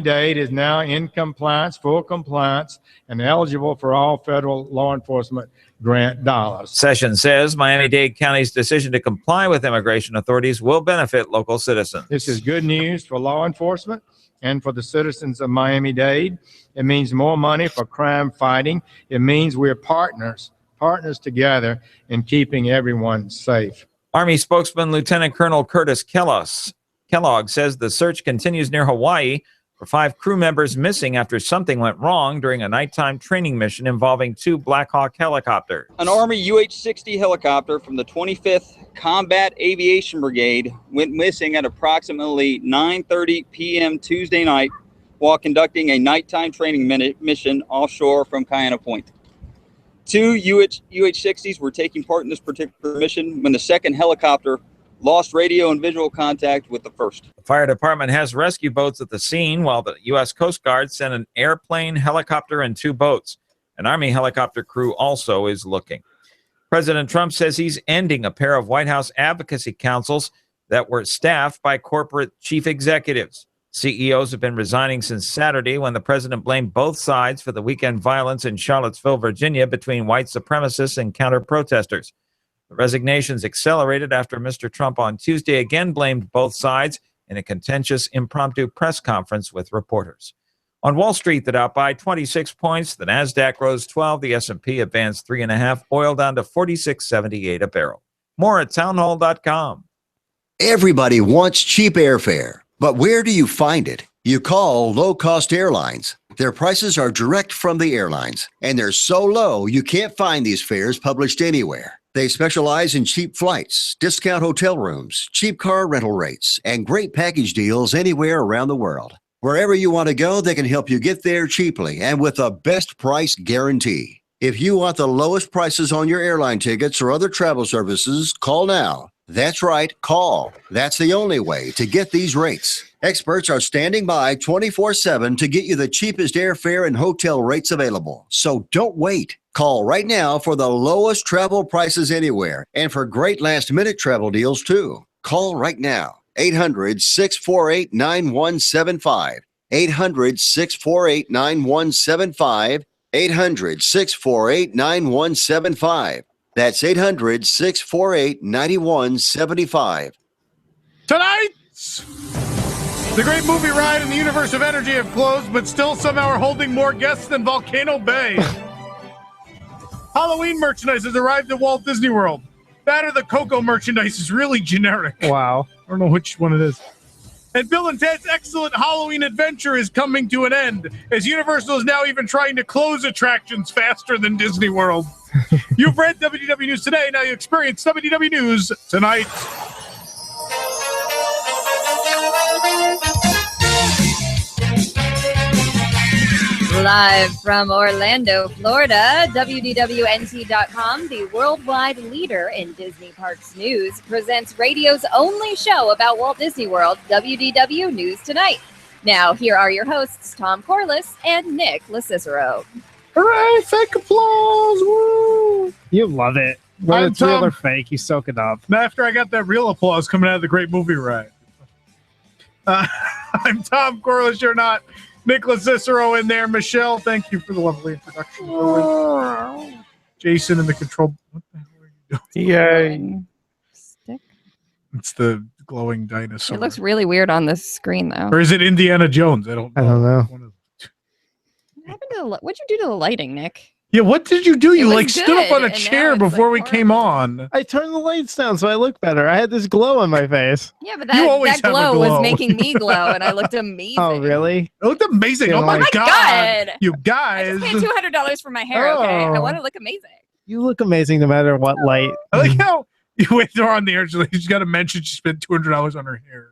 Dade is now in compliance, full compliance, and eligible for all federal law enforcement grant dollars. Sessions says Miami-Dade County's decision to comply with immigration authorities will benefit local citizens. This is good news for law enforcement and for the citizens of Miami-Dade. It means more money for crime fighting. It means we're partners together in keeping everyone safe. Army spokesman Lieutenant Colonel Curtis Kellogg says the search continues near Hawaii for 5 crew members missing after something went wrong during a nighttime training mission involving 2 Black Hawk helicopters. An Army UH-60 helicopter from the 25th Combat Aviation Brigade went missing at approximately 9:30 p.m. Tuesday night while conducting a nighttime training mission offshore from Cayena Point. 2 UH-60s were taking part in this particular mission when the second helicopter lost radio and visual contact with the first. The fire department has rescue boats at the scene, while the U.S. Coast Guard sent an airplane, helicopter, and 2 boats. An Army helicopter crew also is looking. President Trump says he's ending a pair of White House advocacy councils that were staffed by corporate chief executives. CEOs have been resigning since Saturday when the president blamed both sides for the weekend violence in Charlottesville, Virginia, between white supremacists and counter-protesters. The resignations accelerated after Mr. Trump on Tuesday again blamed both sides in a contentious impromptu press conference with reporters. On Wall Street, the Dow by 26 points, the Nasdaq rose 12, the S&P advanced 3.5, oil down to $46.78 a barrel. More at townhall.com. Everybody wants cheap airfare, but where do you find it? You call low-cost airlines. Their prices are direct from the airlines, and they're so low you can't find these fares published anywhere. They specialize in cheap flights, discount hotel rooms, cheap car rental rates, and great package deals anywhere around the world. Wherever you want to go, they can help you get there cheaply and with a best price guarantee. If you want the lowest prices on your airline tickets or other travel services, call now. That's right, call. That's the only way to get these rates. Experts are standing by 24/7 to get you the cheapest airfare and hotel rates available. So don't wait. Call right now for the lowest travel prices anywhere and for great last-minute travel deals, too. Call right now. 800-648-9175. 800-648-9175. 800-648-9175. That's 800-648-9175. Tonight, the great movie ride and the universe of energy have closed, but still somehow are holding more guests than Volcano Bay. Halloween merchandise has arrived at Walt Disney World. That or the Coco merchandise is really generic. Wow. I don't know which one it is. And Bill and Ted's excellent Halloween adventure is coming to an end, as Universal is now even trying to close attractions faster than Disney World. You've read WDW News today, now you experience WDW News tonight. Live from Orlando, Florida, WDWNT.com, the worldwide leader in Disney Parks news, presents radio's only show about Walt Disney World, WDW News Tonight. Now, here are your hosts, Tom Corliss and Nick LaCicero. Hooray, fake applause, woo! You love it. Whether it's real or fake, you soak it up. After I got that real applause coming out of the great movie ride. I'm Tom Corliss, you're not. Nicholas Cicero in there. Michelle, thank you for the lovely introduction. Jason in the control. What the hell are you doing? Yay. Stick. It's the glowing dinosaur. It looks really weird on this screen, though. Or is it Indiana Jones? I don't know. What'd you do to the lighting, Nick? Yeah, what did you do? You like stood up on a and chair now it's, before like, we came on. I turned the lights down so I look better. I had this glow on my face. Yeah, but You always that have a glow glow. was making me glow, and I looked amazing. Oh, really? It looked amazing. Yeah, Oh my like- god. God. You I guys. just paid $200 for my hair, okay? I Oh. want to look amazing. You look amazing no matter what light. I like how you wait there on the air. She's got to mention she spent $200 on her hair.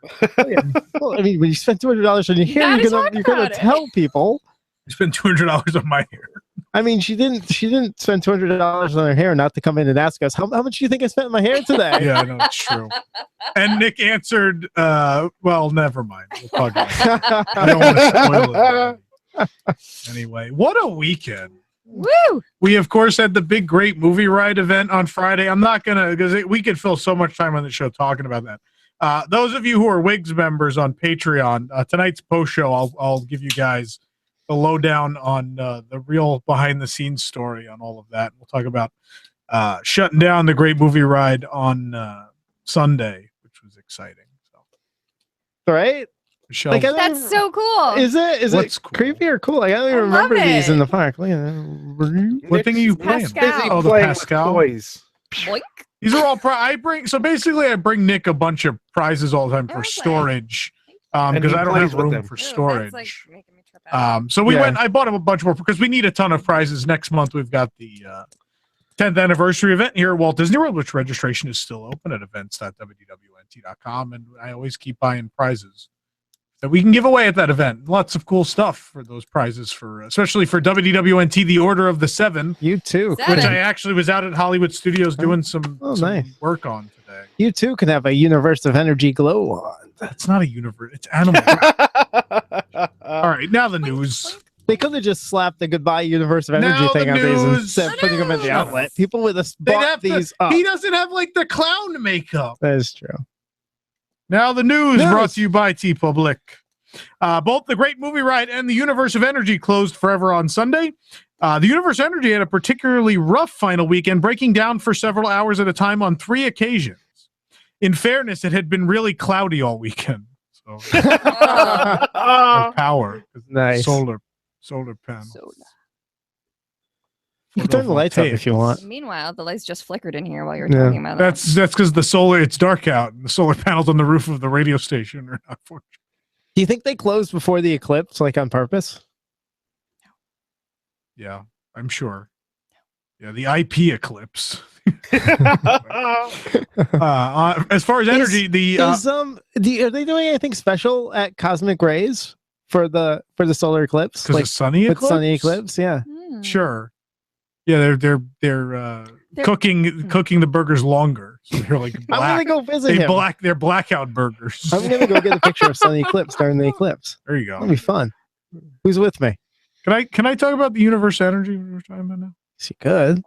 Well, I mean, when you spend $200 on your hair, gotta you're talk gonna about it. tell people. You spent $200 on my hair. I mean, she didn't spend $200 on her hair not to come in and ask us how much do you think I spent on my hair today. Yeah, I know it's true. And Nick answered, well, never mind. We'll talk about it. I don't want to spoil it. Anyway, what a weekend. Woo! We, of course, had the big, great movie ride event on Friday. I'm not going to, because we could fill so much time on the show talking about that. Those of you who are Wigs members on Patreon, tonight's post show, I'll give you guys the lowdown on the real behind the scenes story on all of that. We'll talk about shutting down the Great Movie Ride on Sunday, which was exciting. So, Right? Michelle, Like, That's so cool. Is it What's cool? creepy or cool? Like, I don't even I love remember these in it. the park. Look at that. what thing are you playing? Pascal. Oh, the Playing with Pascal. toys. Boink. These are all I bring Nick a bunch of prizes all the time for Lovely. storage And because he I don't plays have with room them. for Ooh, storage. That's like making me trip out. So we Yeah. went. I bought him a bunch more because we need a ton of prizes. Next month we've got the 10th anniversary event here at Walt Disney World, which registration is still open at events.wdwnt.com, and I always keep buying prizes that we can give away at that event. Lots of cool stuff for those prizes, especially for WDWNT, the Order of the Seven, You too. Seven. which I actually was out at Hollywood Studios doing some nice. work on today. You too can have a universe of energy glow on. That's not a universe; it's animal. All right, now the news. They could have just slapped the goodbye universe of energy Now thing the on these news. instead of putting them in the No. outlet. People would have They'd bought have to- these up. He doesn't have like the clown makeup. That is true. Now the news News. brought to you by T Public. Both the Great Movie Ride and the Universe of Energy closed forever on Sunday. The Universe of Energy had a particularly rough final weekend, breaking down for several hours at a time on 3 occasions. In fairness, it had been really cloudy all weekend. So power, Nice. solar panel. You can turn the lights up if you want. Meanwhile, the lights just flickered in here while you were Yeah. talking about that. That's because it's dark out, and the solar panels on the roof of the radio station are not for. Do you think they closed before the eclipse, like on purpose? Yeah, I'm sure. Yeah, the IP eclipse. As far as energy, Are they doing anything special at Cosmic Rays for the solar eclipse? because Like of sunny with eclipse. sunny eclipse, yeah. Hmm. Sure. Yeah, they're cooking the burgers longer. So they're like I'm gonna black. go visit him. They're blackout burgers. I'm gonna go get a picture of sunny eclipse during the eclipse. There you That'll go. be fun. Who's with me? Can I talk about the universe energy we were talking about now? Is he good?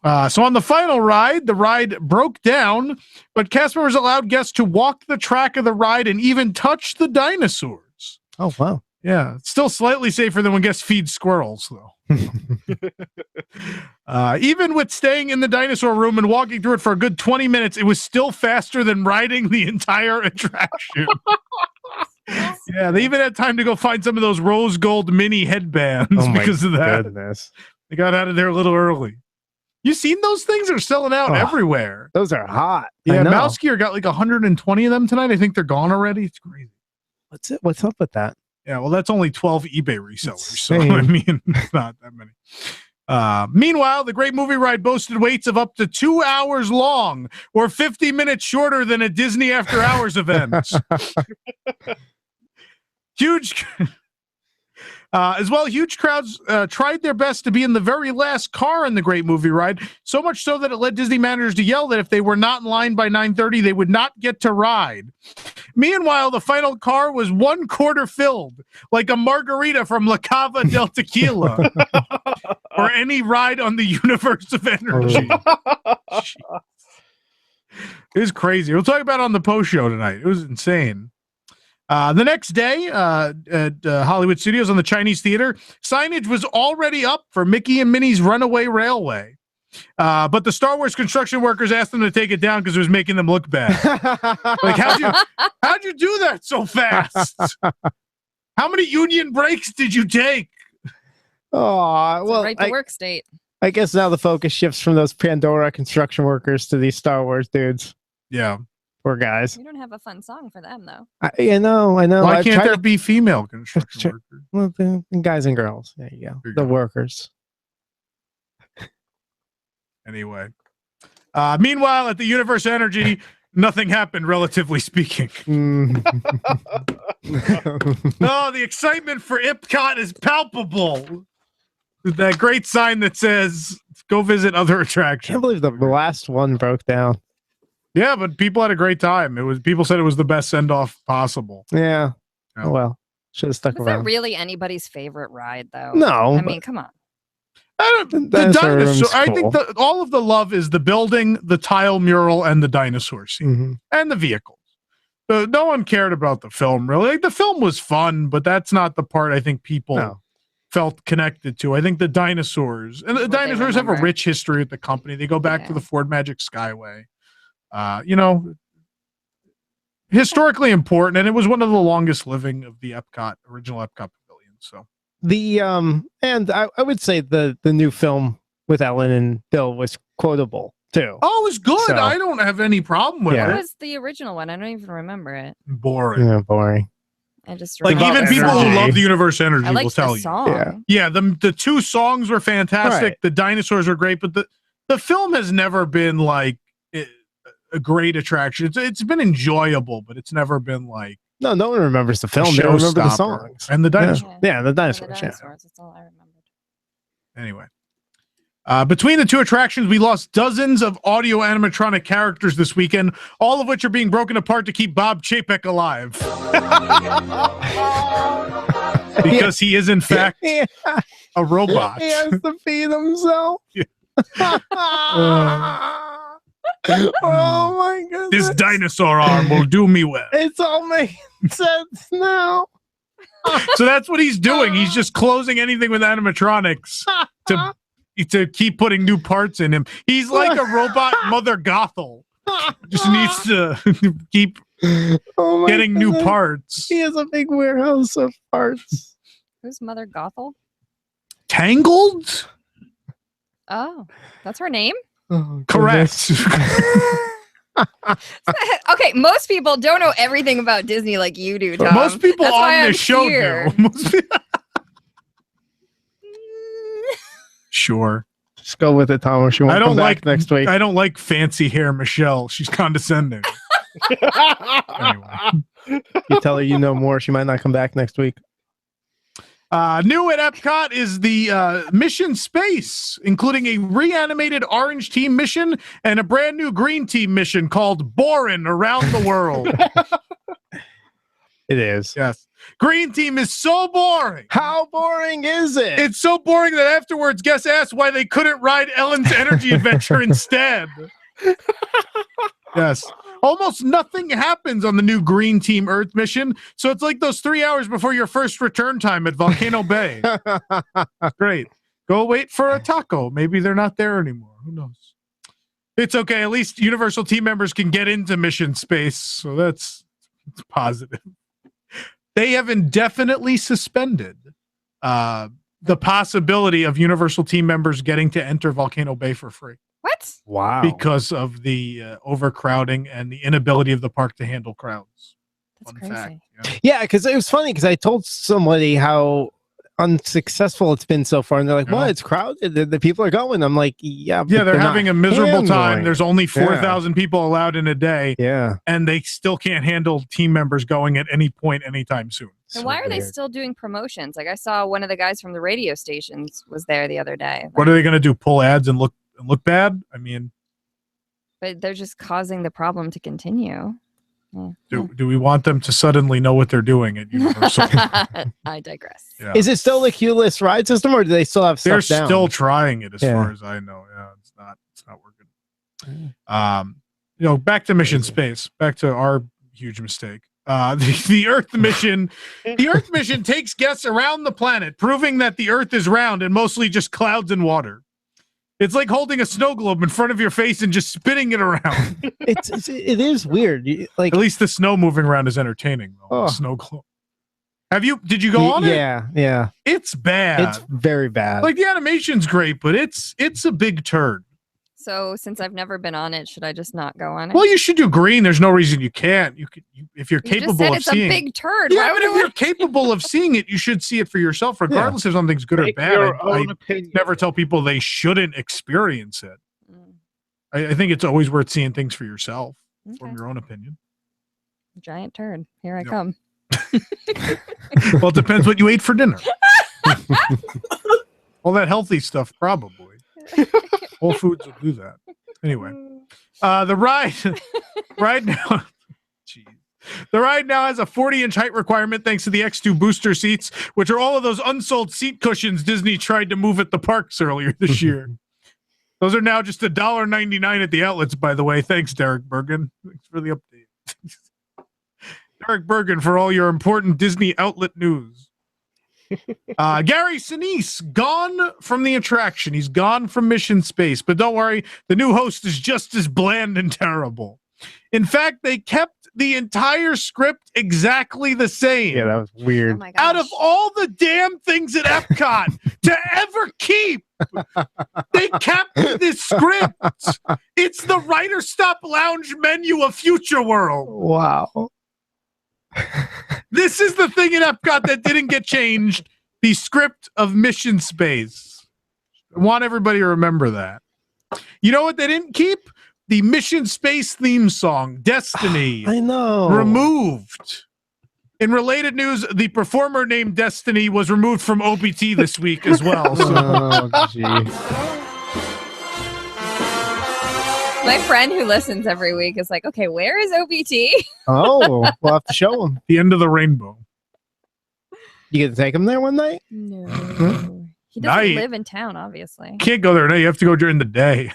So on the final ride, the ride broke down, but cast members allowed guests to walk the track of the ride and even touch the dinosaurs. Oh wow. Yeah, it's still slightly safer than when guests feed squirrels, though. Even with staying in the dinosaur room and walking through it for a good 20 minutes, it was still faster than riding the entire attraction. Yeah, they even had time to go find some of those rose gold mini headbands Oh my because of that. goodness. They got out of there a little early. You seen those things are selling out Oh. everywhere. Those are hot. I Yeah, know. Mouse Gear got like 120 of them tonight. I think they're gone already. It's crazy. What's up with that? Yeah, well, that's only 12 eBay resellers. So, Insane. I mean, it's not that many. Meanwhile, the Great Movie Ride boasted waits of up to 2 hours long or 50 minutes shorter than a Disney After Hours event. Huge. As well, huge crowds tried their best to be in the very last car in the Great Movie Ride, so much so that it led Disney managers to yell that if they were not in line by 9:30, they would not get to ride. Meanwhile, the final car was 1/4 filled, like a margarita from La Cava del Tequila, or any ride on the Universe of Energy. Jeez. It was crazy. We'll talk about it on the post show tonight. It was insane. The next day at Hollywood Studios on the Chinese Theater, signage was already up for Mickey and Minnie's Runaway Railway. But the Star Wars construction workers asked them to take it down because it was making them look bad. Like, how'd you do that so fast? How many union breaks did you take? Oh, It's a well, right to work state. I guess now the focus shifts from those Pandora construction workers to these Star Wars dudes. Yeah. Poor guys. We don't have a fun song for them though. I know. Why I've can't tried there to- be female construction Sure. workers? Well, the guys and girls. There you go. There you The go. workers. Anyway. Meanwhile, at the Universe Energy, nothing happened, relatively speaking. Oh, the excitement for Epcot is palpable. That great sign that says, go visit other I attractions. can't believe the last one broke down. Yeah, but people had a great time. People said it was the best send-off possible. Yeah. Yeah. Oh, well. Should have stuck Was that around. really anybody's favorite ride though? No. I but mean, come on. The Dinosaur room's dinosaur. I think cool. all of the love is the building, the tile mural, and the dinosaur scene, Mhm. and the vehicles. no one cared about the film really. Like, the film was fun, but that's not the part I think people felt connected to. I think the dinosaurs and the dinosaurs have a rich history with the company. They go back to the Ford Magic Skyway. Historically important, and it was one of the longest living of the original Epcot pavilion. So and I would say the new film with Ellen and Bill was quotable too. Oh, it was good. So, I don't have any problem with What it. was the original one? I don't even remember it. Boring. Yeah, boring. I just Like, remember even people who love the Universe Energy I will liked tell the you. song. Yeah, the two songs were fantastic. Right. The dinosaurs were great, but the film has never been like a great attraction. It's been enjoyable, but it's never been like no one remembers the film. They remember the showstopper. songs And the dinosaurs. Yeah, the dinosaurs. That's all I remembered. Anyway, between the two attractions, we lost dozens of audio animatronic characters this weekend, all of which are being broken apart to keep Bob Chapek alive. Because he is, in fact, a robot. He has to feed himself. Oh my goodness. This dinosaur arm will do me well. It's all making sense now. So that's what he's doing. He's just closing anything with animatronics to keep putting new parts in him. He's like a robot Mother Gothel. Just needs to keep getting new parts. He has a big warehouse of parts. Who's Mother Gothel? Tangled? Oh, that's her name? Oh, correct. Okay, most people don't know everything about Disney like you do, Tom. Most people That's why on I'm this show here. do. Sure. Just go with it, Tom. Or she won't come back next week. I don't like fancy hair Michelle. She's condescending. Anyway. You tell her you know more. She might not come back next week. New at Epcot is the Mission Space, including a reanimated Orange Team mission and a brand new Green Team mission called Borin' Around the World. It is. Yes. Green Team is so boring. How boring is it? It's so boring that afterwards guests asked why they couldn't ride Ellen's Energy Adventure instead. Yes. Almost nothing happens on the new Green Team Earth mission, so it's like those 3 hours before your first return time at Volcano Bay. Great. Go wait for a taco. Maybe they're not there anymore. Who knows? It's okay. At least Universal team members can get into Mission Space, so that's positive. They have indefinitely suspended the possibility of Universal team members getting to enter Volcano Bay for free. What? Wow. Because of the overcrowding and the inability of the park to handle crowds. That's Fun crazy. fact. Yeah, because it was funny because I told somebody how unsuccessful it's been so far, and they're like, "Well, it's crowded. The people are going." I'm like, "Yeah, Yeah, they're having a miserable time. handling. There's only 4,000 people allowed in a day, Yeah, and they still can't handle team members going at any point anytime soon. And why are they still doing promotions? Like, I saw one of the guys from the radio stations was there the other day. What are they going to do? Pull ads and look bad? I mean, But they're just causing the problem to continue. Yeah. do we want them to suddenly know what they're doing at Universal? I digress. Yeah. Is it still the queueless ride system, or do they still have stuff They're down? still trying it, as Yeah. far as I know. Yeah, it's not working. Back to Mission Space. Back to our huge mistake. The Earth mission. The Earth mission takes guests around the planet, proving that the Earth is round and mostly just clouds and water. It's like holding a snow globe in front of your face and just spinning it around. It is weird. Like, At least the snow moving around is entertaining, though. Oh. The snow globe. Did you go on it? Yeah. It's bad. It's very bad. Like, the animation's great, but it's a big turd. So, since I've never been on it, should I just not go on it? Well, you should do green. There's no reason you can't. If you're You capable just said of it's seeing. a big turd. Yeah, Why but would if you're capable of seeing it, you should see it for yourself, regardless if something's good or Make bad. your I own opinion. never tell people they shouldn't experience it. Mm, I think it's always worth seeing things for yourself, from okay. your own opinion. Giant turd. Here I Yep. come. Well, it depends what you ate for dinner. All that healthy stuff, probably. Whole Foods will do that. Anyway, the ride now. Jeez. The ride now has a 40-inch height requirement thanks to the X2 booster seats, which are all of those unsold seat cushions Disney tried to move at the parks earlier this year. Those are now just $1.99 at the outlets, by the way. Thanks, Derek Bergen. Thanks for the update. Eric Bergen for all your important Disney outlet news. Gary Sinise gone from the attraction. He's gone from Mission Space, but don't worry, the new host is just as bland and terrible. In fact, they kept the entire script exactly the same. Yeah, that was weird. Oh my gosh. Out of all the damn things at Epcot to ever keep, they kept this script. It's the Writer's Stop Lounge menu of Future World. Wow. This is the thing in Epcot that didn't get changed. The script of Mission Space. I want everybody to remember that. You know what they didn't keep? The Mission Space theme song, Destiny. I know. Removed. In related news, the performer named Destiny was removed from OBT this week as well. So. Oh, gee. My friend who listens every week is like, okay, where is OBT? Oh, we'll have to show him. The end of the rainbow. You get to take him there one night? No. He doesn't Night. live in town, obviously. Can't go there now. You have to go during the day.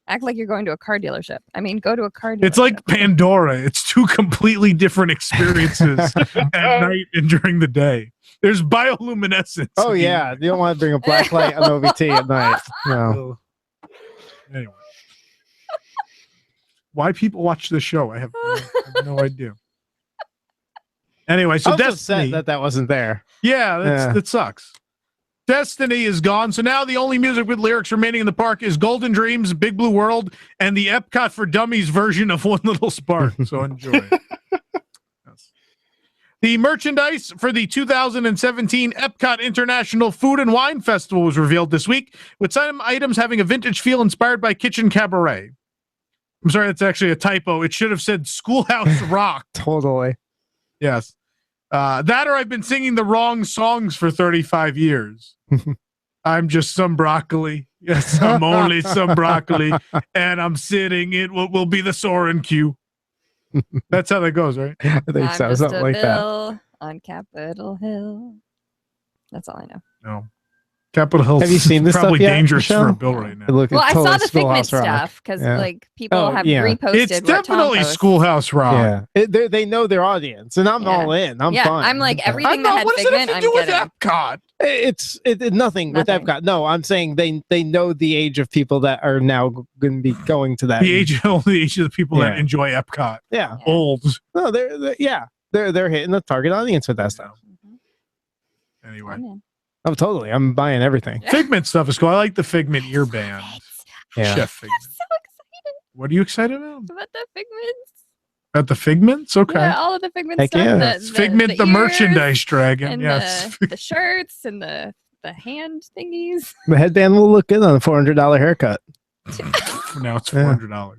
Act like you're going to a car dealership. I mean, go to a car dealership. It's like Pandora. It's two completely different experiences at night and during the day. There's bioluminescence. Oh, yeah. You don't want to bring a black light on OBT at night. No. Anyway. Why people watch this show, I have no idea. Anyway, so I was Destiny. upset that wasn't there. Yeah, that sucks. Destiny is gone, so now the only music with lyrics remaining in the park is Golden Dreams, Big Blue World, and the Epcot for Dummies version of One Little Spark. So enjoy it. Yes. The merchandise for the 2017 Epcot International Food and Wine Festival was revealed this week, with some items having a vintage feel inspired by Kitchen Cabaret. I'm sorry, that's actually a typo. It should have said Schoolhouse Rock. Totally. Yes. That or I've been singing the wrong songs for 35 years. I'm just some broccoli. Yes, I'm only some broccoli. And I'm sitting in what will be the Soarin' queue. That's how that goes, right? I think I'm so. just Something a like that. bill on Capitol Hill. That's all I know. No. Capitol Hill Have you seen this probably stuff yet, dangerous for a Michelle? bill right now. It looked Well, I saw totally the Figment Schoolhouse Rock. stuff because Yeah. like people Oh, have yeah. reposted. It's what Tom definitely posts. Schoolhouse Rock. Yeah. They know their audience, and I'm Yeah. all in. I'm Yeah, fine. I'm like I everything know. that had What does it Figment. have to I'm do with getting. Epcot? It's nothing with Nothing. Epcot. No, I'm saying they know the age of people that are now going to be going to that. The age of the people that Yeah. enjoy Epcot. Yeah. Old. No, they're hitting the target audience with that stuff. Mhm. Anyway. I'm in. Oh, totally. I'm buying everything. Figment stuff is cool. I like the Figment ear band. Yeah. Chef Figment. I'm so excited What are you excited about? about the Figments. About the Figments? Okay. Yeah, all of the Figment Heck stuff. yeah. It's Figment the ears merchandise dragon. and Yes. the shirts and the hand thingies. The headband will look good on a $400 haircut. For now it's Yeah. $400.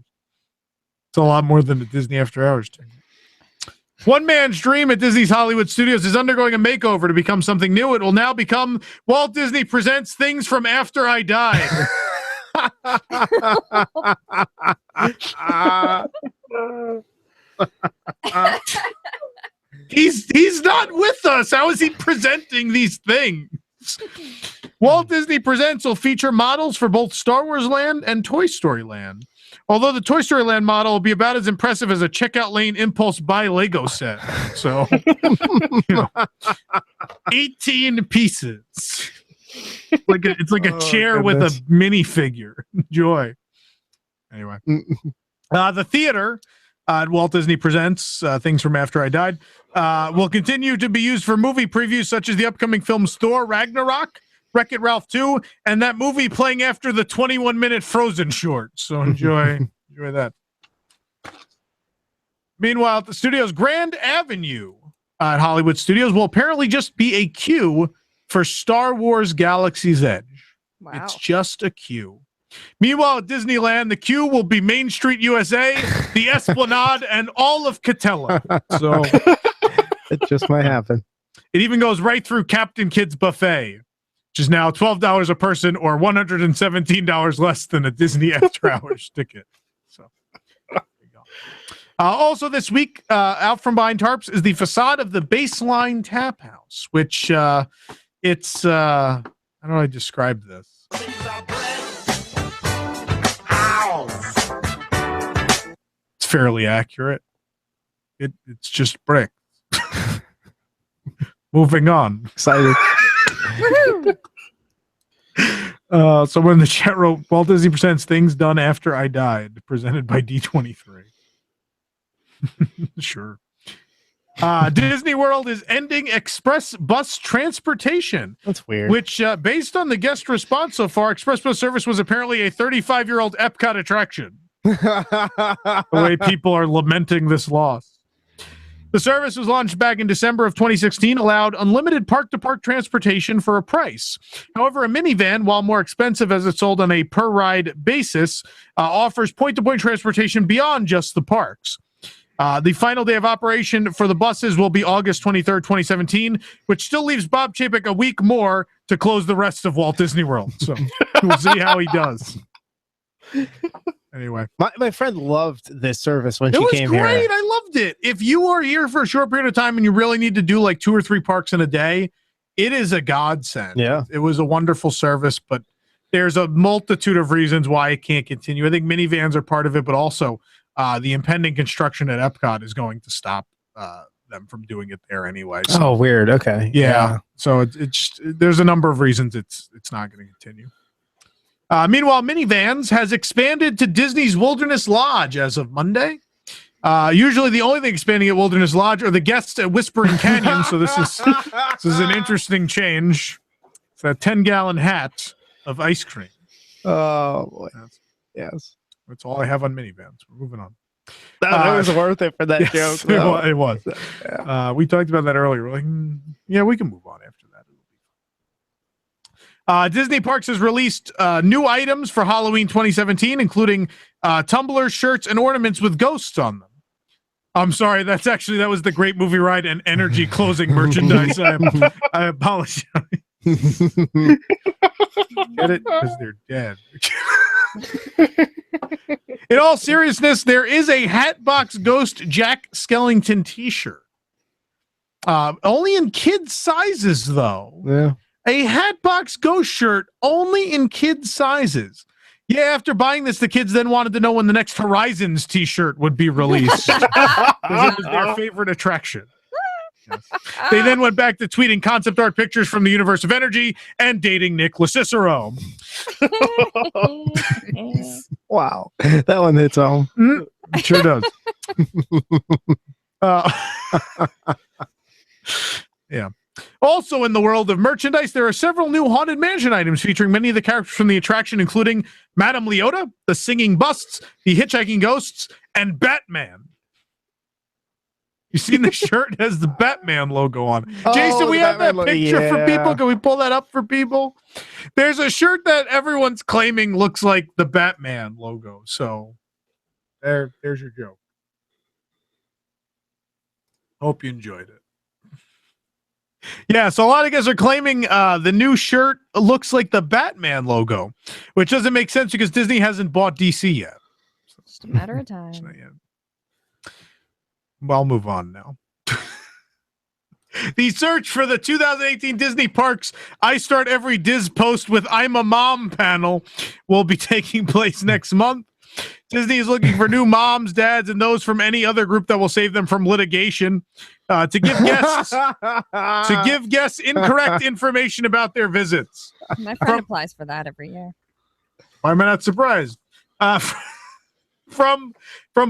It's a lot more than the Disney After Hours ticket. One man's dream at Disney's Hollywood Studios is undergoing a makeover to become something new. It will now become Walt Disney Presents Things from After I Died. He's not with us. How is he presenting these things? Walt Disney Presents will feature models for both Star Wars Land and Toy Story Land. Although the Toy Story Land model will be about as impressive as a checkout lane impulse buy Lego set. So, 18 pieces. It's like a Oh, chair with a minifigure. Enjoy. Anyway. The theater at Walt Disney Presents Things from After I Died will continue to be used for movie previews such as the upcoming films Thor Ragnarok, Wreck-It Ralph 2, and that movie playing after the 21-minute Frozen short. So enjoy that. Meanwhile, at the studio's Grand Avenue at Hollywood Studios will apparently just be a queue for Star Wars Galaxy's Edge. Wow. It's just a queue. Meanwhile, at Disneyland, the queue will be Main Street USA, the Esplanade, and all of Catella. So It just might happen. it even goes right through Captain Kidd's Buffet, which is now $12 a person or $117 less than a Disney After Hours ticket. So there you go. Also this week, out from behind tarps is the facade of the Baseline Tap House, which it's how do I describe this? It's fairly accurate. It's just brick. Moving on. Excited. Someone in the chat wrote, Walt Disney presents Things Done After I Died, presented by D23. Sure. Disney World is ending express bus transportation. That's weird. Which, based on the guest response so far, express bus service was apparently a 35-year-old Epcot attraction. The way people are lamenting this loss. The service was launched back in December of 2016, allowed unlimited park-to-park transportation for a price. However, a minivan, while more expensive as it's sold on a per-ride basis, offers point-to-point transportation beyond just the parks. The final day of operation for the buses will be August 23rd, 2017, which still leaves Bob Chapek a week more to close the rest of Walt Disney World. So we'll see how he does. Anyway, my friend loved this service when it she was came great. here. I loved it. If you are here for a short period of time and you really need to do like 2 or 3 parks in a day, it is a godsend. Yeah. It was a wonderful service, but there's a multitude of reasons why it can't continue. I think minivans are part of it, but also the impending construction at Epcot is going to stop them from doing it there anyway. So, Oh, weird. Okay. yeah. So it's just, there's a number of reasons it's not going to continue. Meanwhile, Minivans has expanded to Disney's Wilderness Lodge as of Monday. Usually the only thing expanding at Wilderness Lodge are the guests at Whispering Canyon, so this is an interesting change. It's a 10-gallon hat of ice cream. Oh, boy. Yes. That's all I have on minivans. We're moving on. That was worth it for that Yes, joke. it was. Yeah. We talked about that earlier. We're like, yeah, we can move on after that. Disney Parks has released new items for Halloween 2017, including tumblers, shirts, and ornaments with ghosts on them. I'm sorry, that was the Great Movie Ride and Energy closing merchandise. I apologize. Get it? Because they're dead. In all seriousness, there is a Hatbox Ghost Jack Skellington t-shirt. Only in kids' sizes, though. Yeah. A Hatbox Ghost shirt only in kids' sizes. Yeah, after buying this, the kids then wanted to know when the next Horizons t-shirt would be released. Because it was their favorite attraction. Yes. They then went back to tweeting concept art pictures from the universe of energy and dating Nick LoCicero. Wow. That one hits home. It sure does. Yeah. Also in the world of merchandise, there are several new Haunted Mansion items featuring many of the characters from the attraction, including Madame Leota, the Singing Busts, the Hitchhiking Ghosts, and Batman. You seen the shirt? It has the Batman logo on. Jason, we have that picture for people. Can we pull that up for people? There's a shirt that everyone's claiming looks like the Batman logo. So there's your joke. Hope you enjoyed it. Yeah, so a lot of guys are claiming the new shirt looks like the Batman logo, which doesn't make sense because Disney hasn't bought DC yet. So Just a matter of time. Well, I'll move on now. The search for the 2018 Disney Parks I Start Every Diz Post with I'm a Mom panel will be taking place next month. Disney is looking for new moms, dads, and those from any other group that will save them from litigation to give guests incorrect information about their visits. My friend applies for that every year. Why am I not surprised? From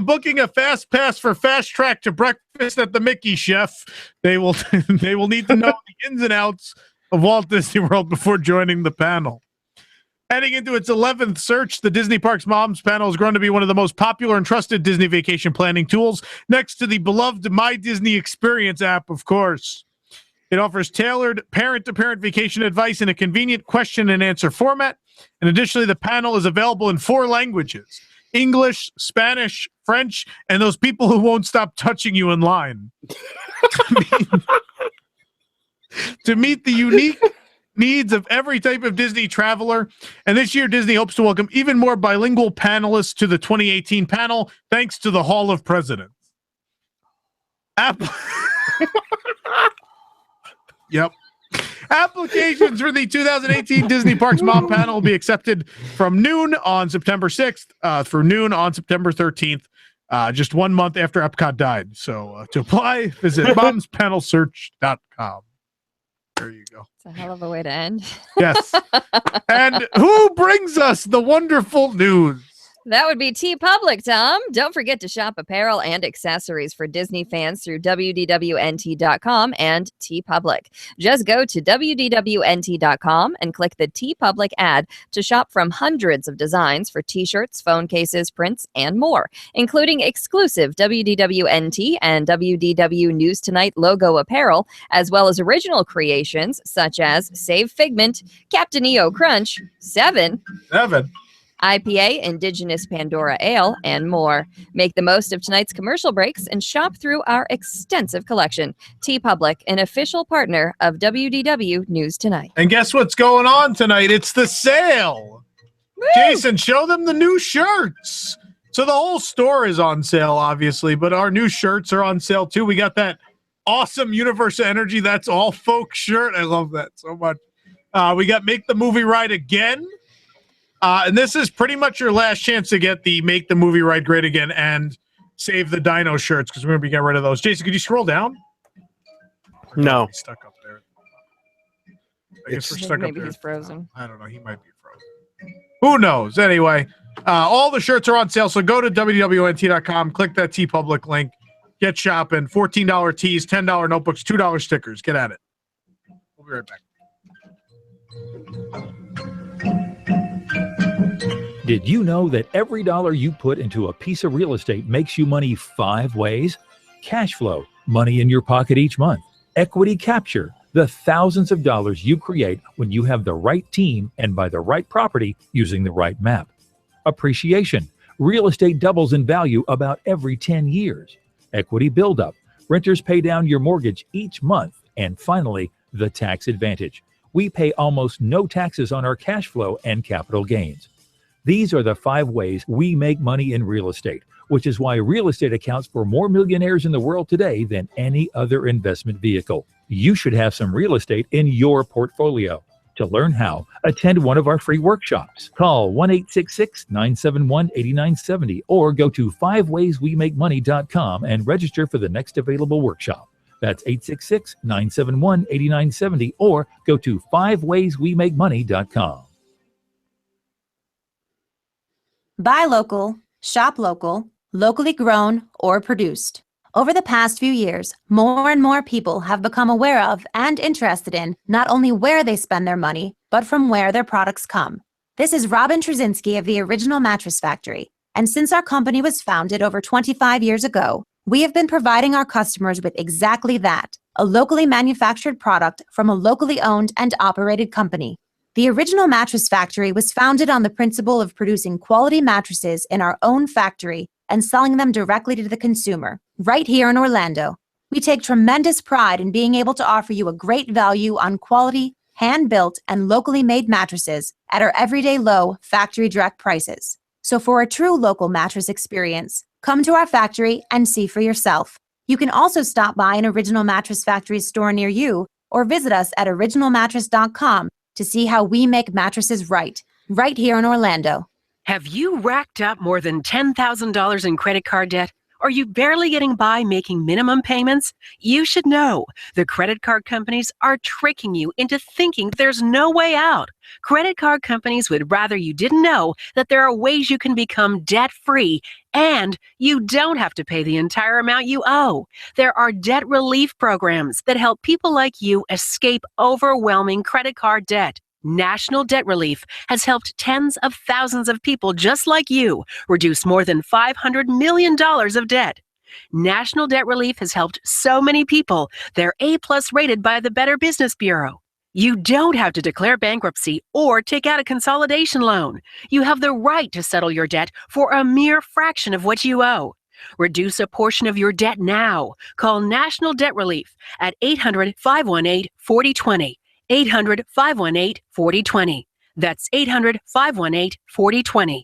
booking a fast pass for Fast Track to breakfast at the Mickey Chef, they will need to know the ins and outs of Walt Disney World before joining the panel. Heading into its 11th search, the Disney Parks Moms panel has grown to be one of the most popular and trusted Disney vacation planning tools, next to the beloved My Disney Experience app, of course. It offers tailored parent-to-parent vacation advice in a convenient question and answer format. And additionally, the panel is available in 4 languages: English, Spanish, French, and those people who won't stop touching you in line. To meet the unique needs of every type of Disney traveler. And this year, Disney hopes to welcome even more bilingual panelists to the 2018 panel, thanks to the Hall of Presidents. Yep. Applications for the 2018 Disney Parks Mom panel will be accepted from noon on September 6th through noon on September 13th. just 1 month after Epcot died. So to apply, visit momspanelsearch.com. There you go. It's a hell of a way to end. Yes. And who brings us the wonderful news? That would be TeePublic, Tom. Don't forget to shop apparel and accessories for Disney fans through WDWNT.com and TeePublic. Just go to WDWNT.com and click the TeePublic ad to shop from hundreds of designs for t-shirts, phone cases, prints, and more, including exclusive WDWNT and WDW News Tonight logo apparel, as well as original creations such as Save Figment, Captain EO Crunch, Seven, IPA, Indigenous Pandora Ale, and more. Make the most of tonight's commercial breaks and shop through our extensive collection. TeePublic, an official partner of WDW News Tonight. And guess what's going on tonight? It's the sale. Woo! Jason, show them the new shirts. So the whole store is on sale, obviously, but our new shirts are on sale too. We got that awesome Universal Energy That's All Folks shirt. I love that so much. We got Make the Movie Right Again. And this is pretty much your last chance to get the Make the Movie Right Great Again and Save the Dino shirts, because we're going to be getting rid of those. Jason, could you scroll down? No. He's stuck up there. I guess we're stuck up there. Maybe he's frozen. I don't know. He might be frozen. Who knows? Anyway, all the shirts are on sale, so go to WWNT.com, click that TeePublic link, get shopping. $14 tees, $10 notebooks, $2 stickers. Get at it. We'll be right back. Did you know that every dollar you put into a piece of real estate makes you money 5 ways? Cash flow, money in your pocket each month. Equity capture, the thousands of dollars you create when you have the right team and buy the right property using the right map. Appreciation, real estate doubles in value about every 10 years. Equity buildup, renters pay down your mortgage each month. And finally, the tax advantage. We pay almost no taxes on our cash flow and capital gains. These are the 5 ways we make money in real estate, which is why real estate accounts for more millionaires in the world today than any other investment vehicle. You should have some real estate in your portfolio. To learn how, attend one of our free workshops. Call 1-866-971-8970 or go to 5wayswemakemoney.com and register for the next available workshop. That's 866-971-8970 or go to 5wayswemakemoney.com. Buy local, shop local, locally grown or produced. Over the past few years, more and more people have become aware of and interested in not only where they spend their money, but from where their products come. This is Robin Trzynski of the Original Mattress Factory, and since our company was founded over 25 years ago, we have been providing our customers with exactly that, a locally manufactured product from a locally owned and operated company. The Original Mattress Factory was founded on the principle of producing quality mattresses in our own factory and selling them directly to the consumer, right here in Orlando. We take tremendous pride in being able to offer you a great value on quality, hand-built, and locally made mattresses at our everyday low factory direct prices. So for a true local mattress experience, come to our factory and see for yourself. You can also stop by an Original Mattress Factory store near you or visit us at originalmattress.com to see how we make mattresses right here in Orlando. Have you racked up more than $10,000 in credit card debt? Are you barely getting by making minimum payments? You should know the credit card companies are tricking you into thinking there's no way out. Credit card companies would rather you didn't know that there are ways you can become debt-free and you don't have to pay the entire amount you owe. There are debt relief programs that help people like you escape overwhelming credit card debt. National Debt Relief has helped tens of thousands of people just like you reduce more than $500 million of debt. National Debt Relief has helped so many people. They're A+ rated by the Better Business Bureau. You don't have to declare bankruptcy or take out a consolidation loan. You have the right to settle your debt for a mere fraction of what you owe. Reduce a portion of your debt now. Call National Debt Relief at 800-518-4020. 800-518-4020. That's 800-518-4020.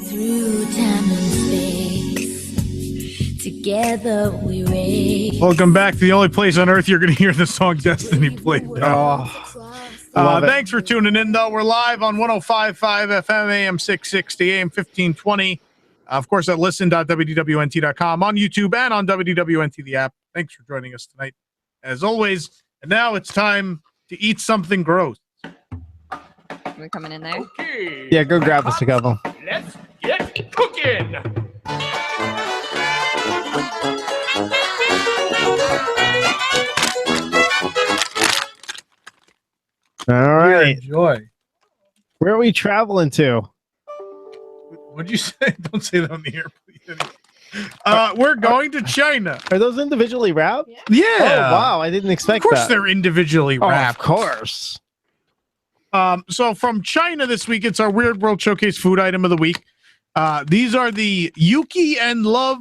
Through time and space, together we race. Welcome back to the only place on earth you're going to hear the song Destiny played. Thanks for tuning in, though. We're live on 105.5 FM, AM 660, AM 1520. Of course, at listen.wdwnt.com, on YouTube, and on WDWNT, the app. Thanks for joining us tonight, as always. And now it's time to eat something gross. We're coming in there. Okay. Yeah, go grab us a couple. Let's get cooking. All right. Enjoy. Where are we traveling to? What'd you say? Don't say that on the air, please. We're going to China. Are those individually wrapped? Yeah. Oh, wow. I didn't expect Of course that. they're individually Oh, wrapped. of course. So from China this week, it's our Weird World Showcase food item of the week. These are the Yuki and Love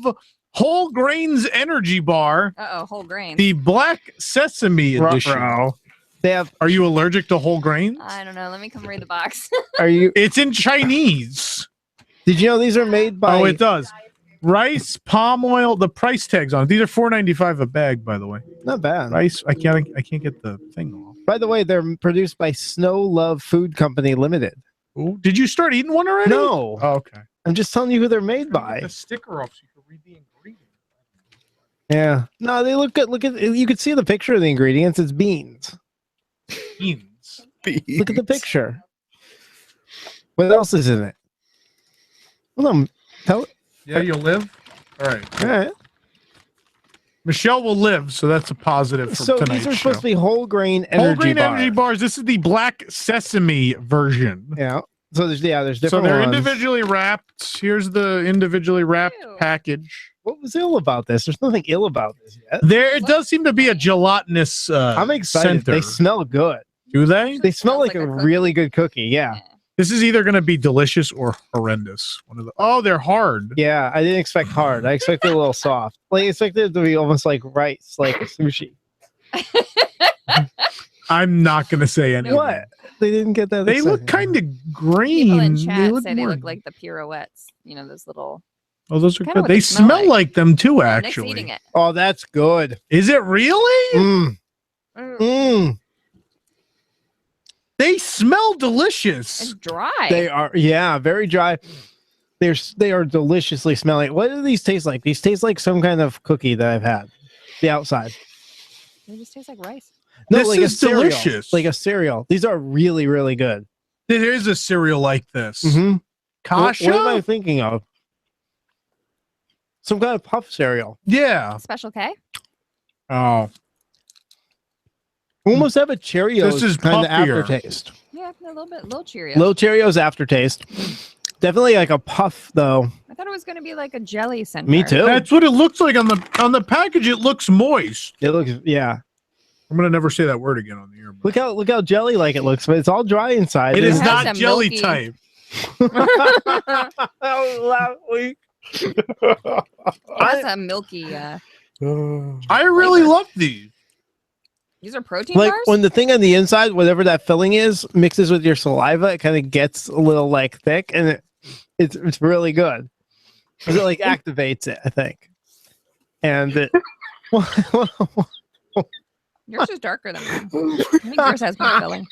Whole Grains Energy Bar. Whole grain. The Black Sesame Edition. Ruh-roh. They have. Are you allergic to whole grains? I don't know. Let me come read the box. Are you? It's in Chinese. Did you know these are made by? Oh, it does. Rice, palm oil. The price tags on it. These are $4.95 a bag, by the way. Not bad. Rice. I can't get the thing off. By the way, they're produced by Snow Love Food Company Limited. Ooh, did you start eating one already? No. Oh, okay. I'm just telling you who they're made Get by. the sticker off so you can read the ingredients. Yeah. No, they look good. Look at. You can see the picture of the ingredients. It's beans. Beans. Look at the picture. What else is in it? Hold on. Tell. Yeah, you'll live. All right. All right. Michelle will live, so that's a positive for So tonight's these are show. supposed to be whole grain energy Whole grain bars. energy bars. This is the Black Sesame version. Yeah. So there's So different they're ones. individually wrapped. Here's the individually wrapped Ew. package. What was ill about this? There's nothing ill about this yet. There, it does seem to be a gelatinous. I'm excited. Center. They smell good. Do they? They smell Smells like like a a cookie. really good cookie. Yeah. This is either going to be delicious or horrendous. One of the. Oh, they're hard. Yeah. I didn't expect hard. I expected a little soft. Like I expected it to be almost like rice, like sushi. I'm not going to say anything. What? They didn't get that. They look excited. kind of green. People in chat say they more- look like the pirouettes. You know, those little. Oh, those are kinda good. what They they smell smell like. like them too. Nick's Actually, eating it. Oh, that's good. is it really? Mm. Mm, Mm. They smell delicious. It's dry. They are, yeah, very dry. They are deliciously smelling. What do these taste like? These taste like some kind of cookie that I've had. The outside. They just taste like rice. No, This like is a cereal. delicious. Like a cereal. These are really, really good. There is a cereal like this. Mm-hmm. Kasha? What am I thinking of? Some kind of puff cereal. Yeah. Special K. Oh, Almost have a Cheerios This is kind of puffier. aftertaste. Yeah, a little Cheerio. Little Cheerios aftertaste. Definitely like a puff though. I thought it was going to be like a jelly center. Me too. that's what it looks like on the package. It looks moist. It looks, yeah. I'm gonna never say that word again on the air. but- Look how jelly like it looks, but it's all dry inside. It is has not that jelly milky- type. That's a milky. I really love these. These are protein Like bars. when the thing on the inside, whatever that filling is, mixes with your saliva, it kind of gets a little like thick, and it's really good. 'Cause it like activates it, I think. And it, Yours is darker than mine. I think yours has more filling.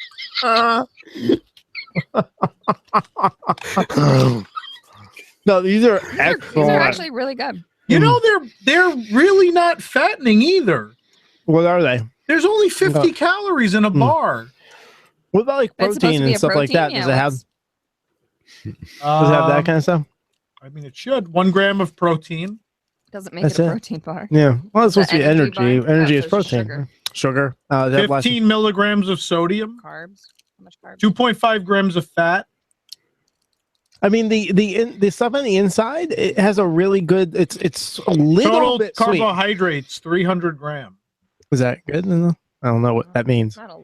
no, these are These excellent. are actually really good. You know they're really not fattening either. What are they? There's only 50 calories in a bar. What about like That's supposed protein to be and a stuff like that? protein? Does Yeah, it have? what's- Does it have that kind of stuff? I mean, it should. 1 gram of protein. Doesn't make That's it a it. protein bar. Yeah. Well, it's The supposed to be energy energy. bar? Energy Oh, is so it's protein. Sugar. Does it have less- 15 milligrams of sodium. Carbs. How much carbs? 2.5 grams of fat. I mean, the stuff on the inside, it has a really good. It's a little Total bit sweet. carbohydrates, 300 grams. Is that good? I don't know what that means. It's not a,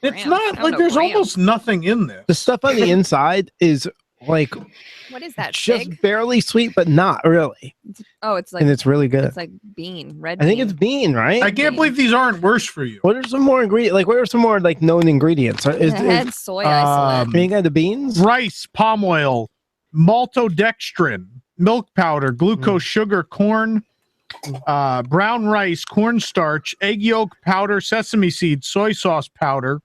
It's Grams. I not don't like know there's grams. almost nothing in this. The stuff on the inside is like what is that? just Fig? barely sweet, but not really, Oh, it's like and it's really good. it's like bean, red. I think bean. it's bean, right? I can't believe these aren't worse for you. What are some more ingredients? Like, what are some more like known ingredients? Is It had soy isolate. you got the beans? Rice, palm oil, maltodextrin, milk powder, glucose, sugar, corn, brown rice, cornstarch, egg yolk powder, sesame seeds, soy sauce powder,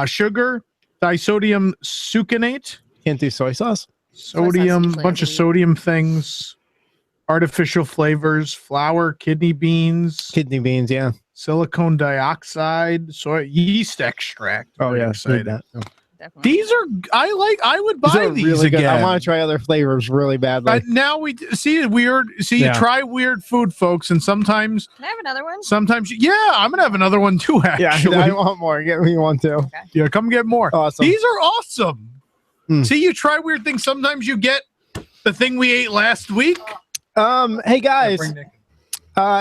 sugar, disodium succinate, Can't do soy sauce. Sodium, bunch of sodium things, artificial flavors, flour, kidney beans, yeah. silicone dioxide, soy yeast extract. Oh Very yeah, exciting. that. Definitely. These are I would These buy are these really good. again. I want to try other flavors really badly. Now we see weird. See, Yeah. you try weird food, folks, and sometimes, Can I have another one? I'm gonna have another one too. Actually, Yeah, I want more. Get me one too. Okay. yeah, come get more. Awesome. These are awesome. Mm. See, you try weird things. Sometimes you get the thing we ate last week. Hey guys,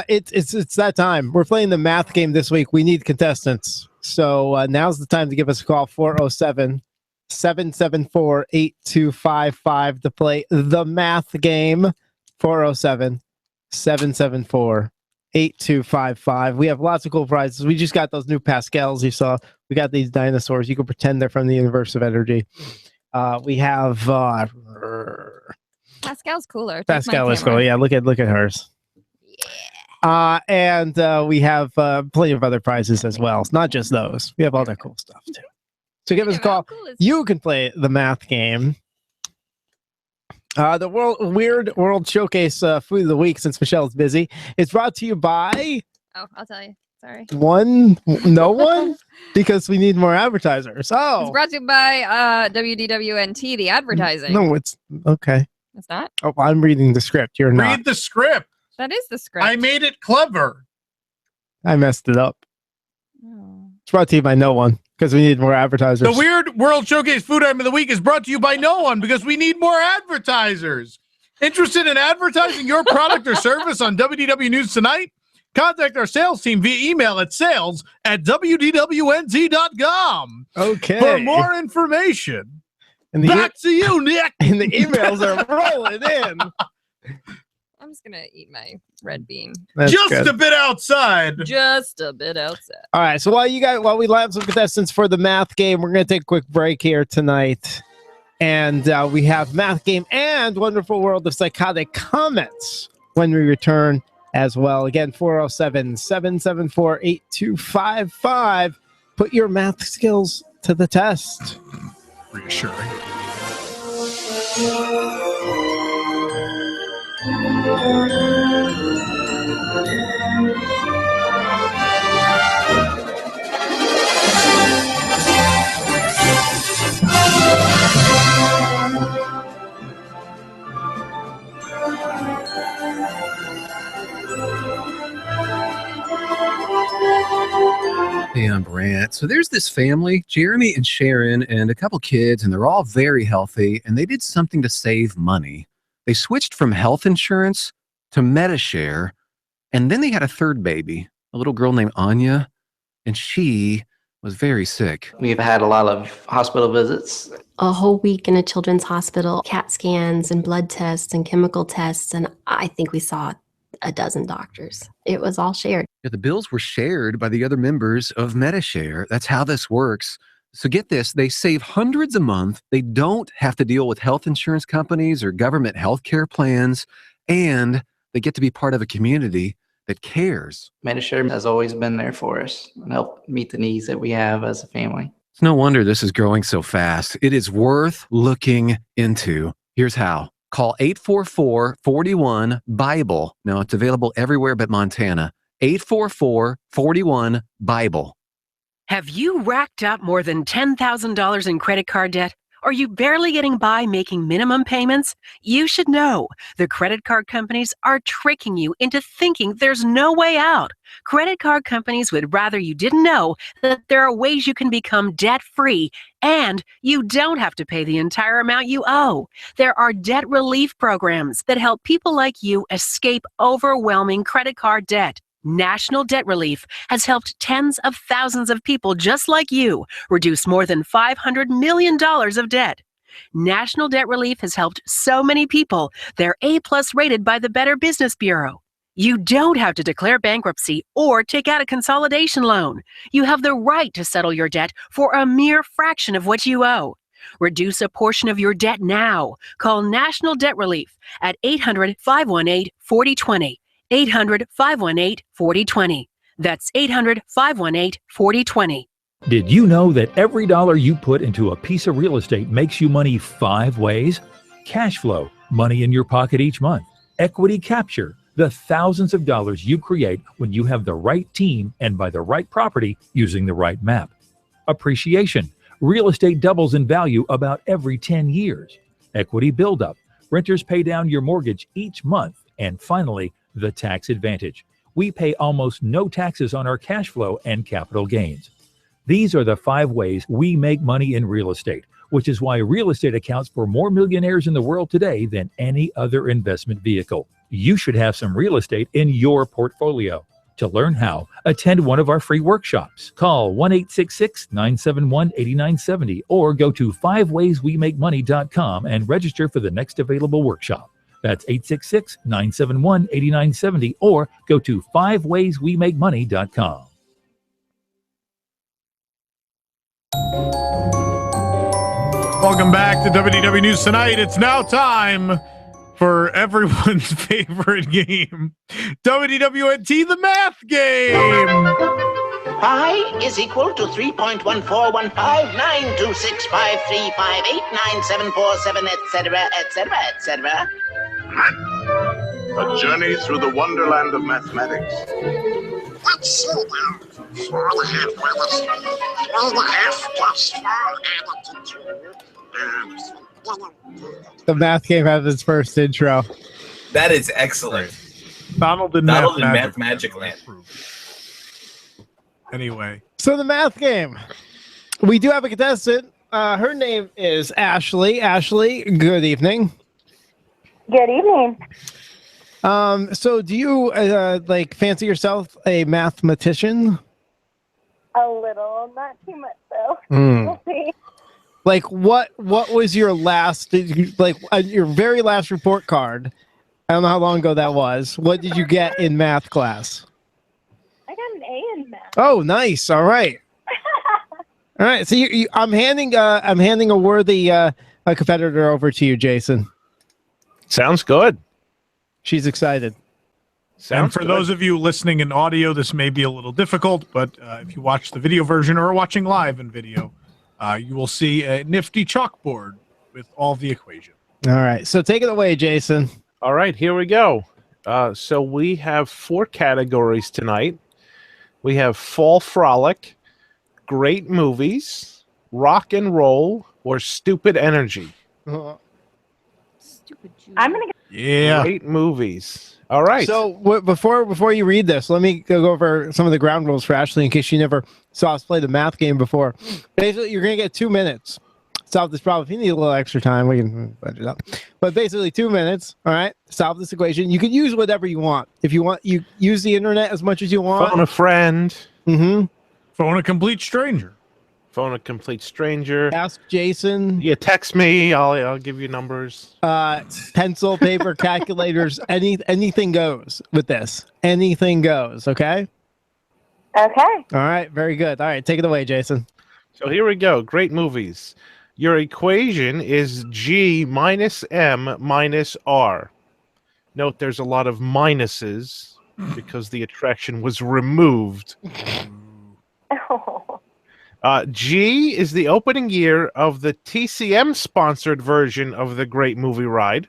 it's that time. We're playing the math game this week. We need contestants. So now's the time to give us a call, 407-774-8255 to play the math game. 407-774-8255. We have lots of cool prizes. We just got those new Pascals you saw. We got these dinosaurs. You can pretend they're from the universe of energy. We have Pascal's cooler. Take my Pascal is camera. cool. Yeah, look at hers. And we have plenty of other prizes as well. It's not just those. We have other cool stuff too. So give us a call. You can play the math game. The Weird World Showcase Food of the Week, since Michelle's busy, is brought to you by Oh, I'll tell you. Sorry. no one, because we need more advertisers. Oh, It's brought to you by WDWNT, the advertising. no, it's okay. It's not? Oh, I'm reading the script. You're not. Read the script. That is the script. I made it clever. I messed it up. Oh. It's brought to you by no one because we need more advertisers. The Weird World Showcase Food Item of the Week is brought to you by no one because we need more advertisers. Interested in advertising your product or service on WDW News Tonight? Contact our sales team via email at sales@wdwnt.com. Okay. For more information. And the Back to you, Nick. and the emails are rolling in. I'm just going to eat my red bean. That's Just good. a bit outside. Just a bit outside. All right. So while we line up some contestants for the math game, we're going to take a quick break here tonight. And we have math game and Wonderful World of Psychotic Comments when we return as well. Again, 407-774-8255. Put your math skills to the test. Reassuring. Hey, I'm Brant. So there's this family, Jeremy and Sharon, and a couple kids, and they're all very healthy, and they did something to save money. They switched from health insurance to MediShare, and then they had a third baby, a little girl named Anya, and she was very sick. We've had a lot of hospital visits. A whole week in a children's hospital, CAT scans and blood tests and chemical tests, and I think we saw a dozen doctors. It was all shared. Yeah, the bills were shared by the other members of MediShare. That's how this works. So get this, they save hundreds a month. They don't have to deal with health insurance companies or government health care plans, and they get to be part of a community that cares. MediShare has always been there for us and helped meet the needs that we have as a family. It's no wonder this is growing so fast. It is worth looking into. Here's how. Call 844-41-BIBLE. Now, it's available everywhere but Montana. 844-41-BIBLE. Have you racked up more than $10,000 in credit card debt? Are you barely getting by making minimum payments? You should know the credit card companies are tricking you into thinking there's no way out. Credit card companies would rather you didn't know that there are ways you can become debt-free and you don't have to pay the entire amount you owe. There are debt relief programs that help people like you escape overwhelming credit card debt. National Debt Relief has helped tens of thousands of people just like you reduce more than $500 million of debt. National Debt Relief has helped so many people. They're A+ rated by the Better Business Bureau. You don't have to declare bankruptcy or take out a consolidation loan. You have the right to settle your debt for a mere fraction of what you owe. Reduce a portion of your debt now. Call National Debt Relief at 800-518-4020. 800-518-4020. That's 800-518-4020. Did you know that every dollar you put into a piece of real estate makes you money 5 ways? Cash flow, money in your pocket each month. Equity capture, the thousands of dollars you create when you have the right team and buy the right property using the right map. Appreciation, real estate doubles in value about every 10 years. Equity buildup, renters pay down your mortgage each month. And finally, the tax advantage. We pay almost no taxes on our cash flow and capital gains. These are the 5 ways we make money in real estate, which is why real estate accounts for more millionaires in the world today than any other investment vehicle. You should have some real estate in your portfolio. To learn how, attend one of our free workshops. Call 1-866-971-8970 or go to 5wayswemakemoney.com and register for the next available workshop. That's 866-971-8970 or go to 5wayswemakemoney.com. Welcome back to WDW News Tonight. It's now time for everyone's favorite game, WDWNT, the math game. Pi is equal to 3.141592653589747, etc., etc., etc. A journey through the wonderland of mathematics. Let's see now. 4.5 minus 3.5 plus 4 added to 2. The math game has its first intro. That is excellent. Donald in Math Magic Land. Anyway. So the math game. We do have a contestant. Her name is Ashley. Ashley, good evening. Good evening. So do you like fancy yourself a mathematician? A little, not too much though. Mm. We'll see. Like what was your last your very last report card? I don't know how long ago that was. What did you get in math class? I got an A in math. Oh, nice. All right. All right. So I'm handing a worthy a competitor over to you, Jason. Sounds good. She's excited. And for those of you listening in audio, this may be a little difficult, but if you watch the video version or are watching live in video, you will see a nifty chalkboard with all the equations. All right. So take it away, Jason. All right, here we go. So we have 4 categories tonight. We have Fall Frolic, Great Movies, Rock and Roll, or Stupid Energy. I'm gonna get Great Movies. All right. So before you read this, let me go over some of the ground rules for Ashley in case she never saw us play the math game before. Basically, you're going to get 2 minutes to solve this problem. If you need a little extra time, we can budget up. But basically 2 minutes, all right, solve this equation. You can use whatever you want. If you want, you use the internet as much as you want. Phone a friend. Mm-hmm. Phone a complete stranger. Phone a complete stranger. Ask Jason. Yeah, text me. I'll give you numbers. Pencil, paper, calculators. Anything goes with this. Anything goes. Okay. Okay. All right. Very good. All right. Take it away, Jason. So here we go. Great Movies. Your equation is G minus M minus R. Note there's a lot of minuses because the attraction was removed. G is the opening year of the TCM-sponsored version of the Great Movie Ride.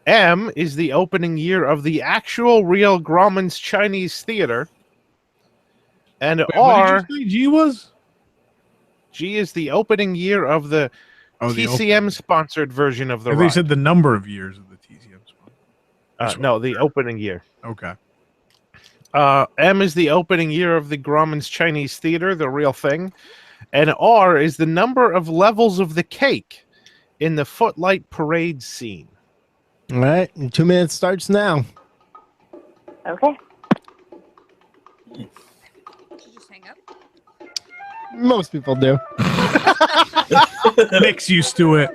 M is the opening year of the actual real Grauman's Chinese Theater. And Wait, R... what did you say G was? G is the opening year of the TCM-sponsored version of the ride. They said the number of years of the TCM. No, the opening year. Okay. M is the opening year of the Grauman's Chinese Theater, the real thing. And R is the number of levels of the cake in the Footlight Parade scene. All right. 2 minutes starts now. Okay. Did you just hang up? Most people do. Nick's used to it.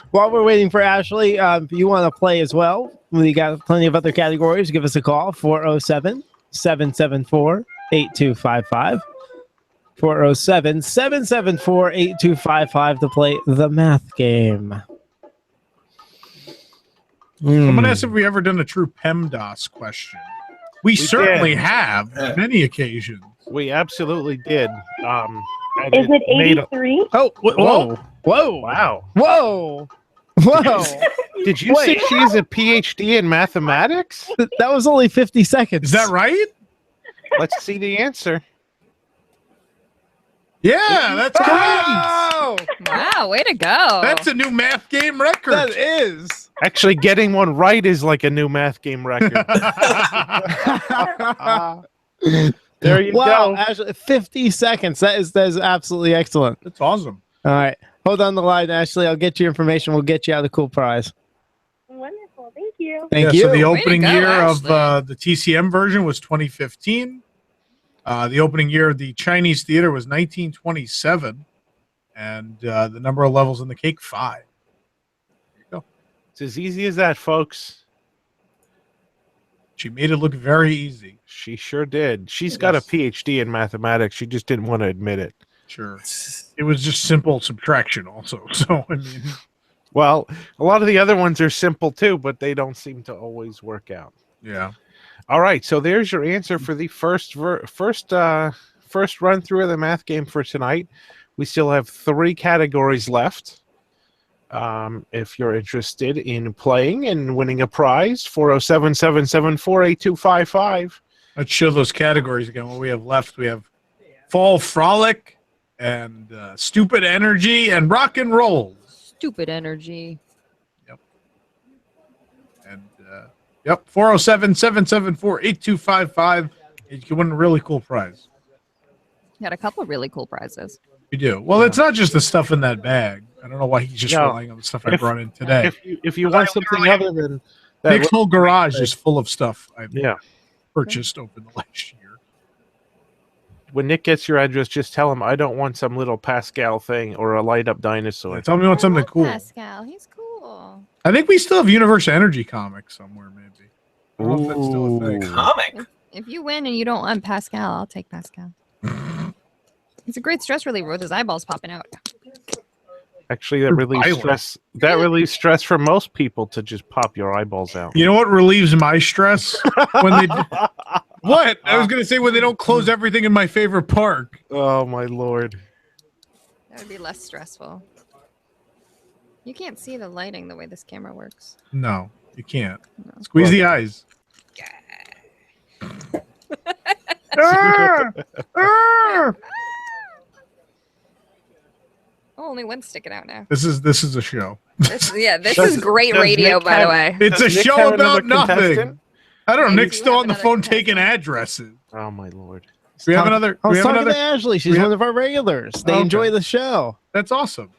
While we're waiting for Ashley, if you want to play as well, we got plenty of other categories. Give us a call, 407-774-8255. 407-774-8255 to play the math game. Someone asked if we ever done a true PEMDAS question. We certainly did. have, on many occasions. We absolutely did. Is it 83? Oh, whoa. Whoa. Wow. Whoa. Whoa. Did you say she has a PhD in mathematics? That was only 50 seconds. Is that right? Let's see the answer. Yeah, that's correct. Oh! Wow, way to go. That's a new math game record. That is. Actually, getting one right is like a new math game record. There you Wow, go. Ashley, 50 seconds. That is absolutely excellent. That's awesome. All right. Hold on the line, Ashley. I'll get you information. We'll get you out a cool prize. Wonderful. Thank you. Thank you. So the Way to opening go, year Ashley. of the TCM version was 2015. The opening year of the Chinese theater was 1927. And the number of levels in the cake, 5. There you go. It's as easy as that, folks. She made it look very easy. She sure did. She's got a PhD in mathematics. She just didn't want to admit it. Sure. It was just simple subtraction also. So, I mean. Well, a lot of the other ones are simple too, but they don't seem to always work out. Yeah. All right. So there's your answer for the first run through of the math game for tonight. We still have 3 categories left. If you're interested in playing and winning a prize, 407-774-8255. Let's show those categories again. What we have left, we have Fall Frolic and Stupid Energy and Rock and Roll. Stupid energy. And 407-774-8255. You can win a really cool prize. Got a couple of really cool prizes. You do. Well, it's not just the stuff in that bag. I don't know why he's just No. relying on the stuff I brought in today. If you want something other than that, Nick's whole garage is full of stuff I've yeah. purchased over the last year. When Nick gets your address, just tell him I don't want some little Pascal thing or a light up dinosaur. Tell me you want something cool. Pascal, he's cool. I think we still have Universal Energy comics somewhere, maybe. I don't know if that's still a thing. Comic. If you win and you don't want Pascal, I'll take Pascal. He's a great stress reliever with his eyeballs popping out. Actually, that relieves stress. That relieves stress for most people to just pop your eyeballs out. You know what relieves my stress? When they what? I was gonna say when they don't close everything in my favorite park. Oh my lord! That would be less stressful. You can't see the lighting the way this camera works. No, you can't. Squeeze the eyes. Oh, only one's sticking out now. This is a show. This is great radio, by the way. It's a show about nothing. I don't know. Nick's still on the phone taking contestant. addresses. Oh my lord! Do we have another? I do we was have talking another? to Ashley. She's one of our regulars. They Okay. enjoy the show. That's awesome. Do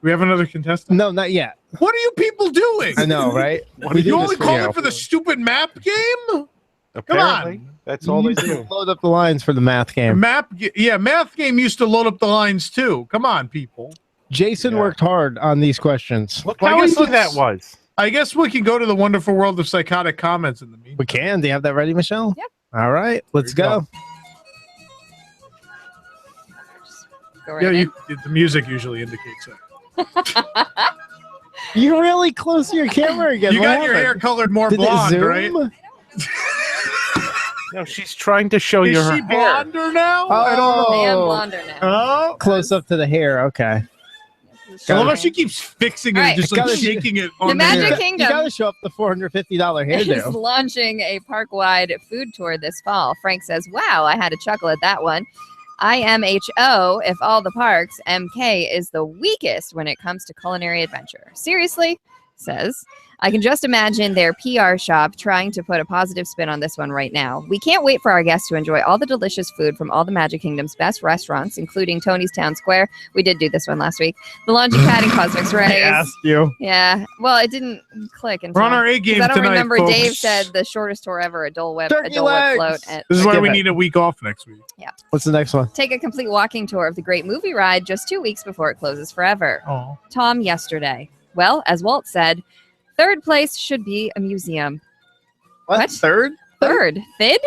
we have another contestant? No, not yet. What are you people doing? I know, right? You only called in for the stupid map game? Apparently, Come on. that's all they used to do. load up the lines for the math game. Math game used to load up the lines too. Come on, people. Jason worked hard on these questions. Look Well, I how guess easy that let's- was. I guess we can go to the wonderful world of psychotic comments in the meantime. We can. Do you have that ready, Michelle? Yep. All right, let's There you go. Go right Yeah, in. the music usually indicates it. You're really close to your camera again. You What got your happened? hair colored more Did it blonde, zoom? right? No, she's trying to show you Is her she hair. blonder now? I don't know. I am blonder now. Oh, Close up to the hair. Okay. I love how she keeps fixing it, All and right. just like Gotta- shaking it on The Magic hair. Kingdom. You got to show up the $450 is hairdo. launching a park-wide food tour this fall. Frank says, "Wow, I had to chuckle at that one. IMHO, if all the parks, MK is the weakest when it comes to culinary adventure. Seriously?" Says, "I can just imagine their PR shop trying to put a positive spin on this one right now. We can't wait for our guests to enjoy all the delicious food from all the Magic Kingdom's best restaurants, including Tony's Town Square." We did do this one last week. The launching pad in Cosmic I Rays. asked you. Yeah. Well, it didn't click. We're on our A 'cause game I don't tonight, remember. folks. Dave said the shortest tour ever, a Dole Whip, Turkey a Dole Whip legs. float. At, This is why Give we it. need a week off next week. What's the next one? take a complete walking tour of the Great Movie Ride just 2 weeks before it closes forever. Oh, Tom yesterday. Well, as Walt said, third place should be a museum. What? Third? Third. Thid?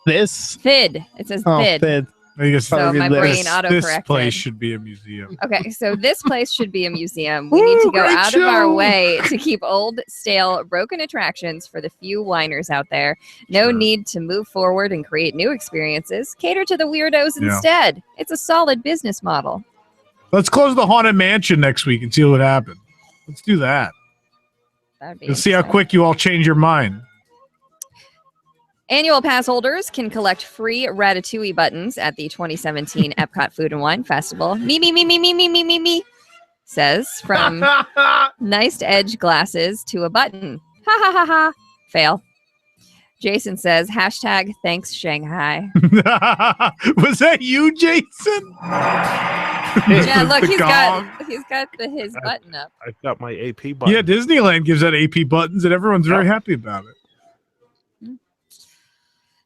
This? Thid. It says Oh, Thid. Thid. I guess So my brain this auto-corrected. place should be a museum. Okay, so this place should be a museum. We need to go great out of our show. way to keep old, stale, broken attractions for the few whiners out there. No need to move forward and create new experiences. Cater to the weirdos Yeah. instead. It's a solid business model. Let's close the Haunted Mansion next week and see what happens. Let's do that. That would be Let's see how interesting. quick you all change your mind. Annual pass holders can collect free Ratatouille buttons at the 2017 Epcot Food and Wine Festival. Me, says from nice edge glasses to a button. Ha ha ha ha. Fail. Jason says, hashtag thanks Shanghai. Was that you, Jason? Yeah, look, The he's gong. got his button up. I've got my AP button. Yeah, Disneyland gives out AP buttons, and everyone's very happy about it.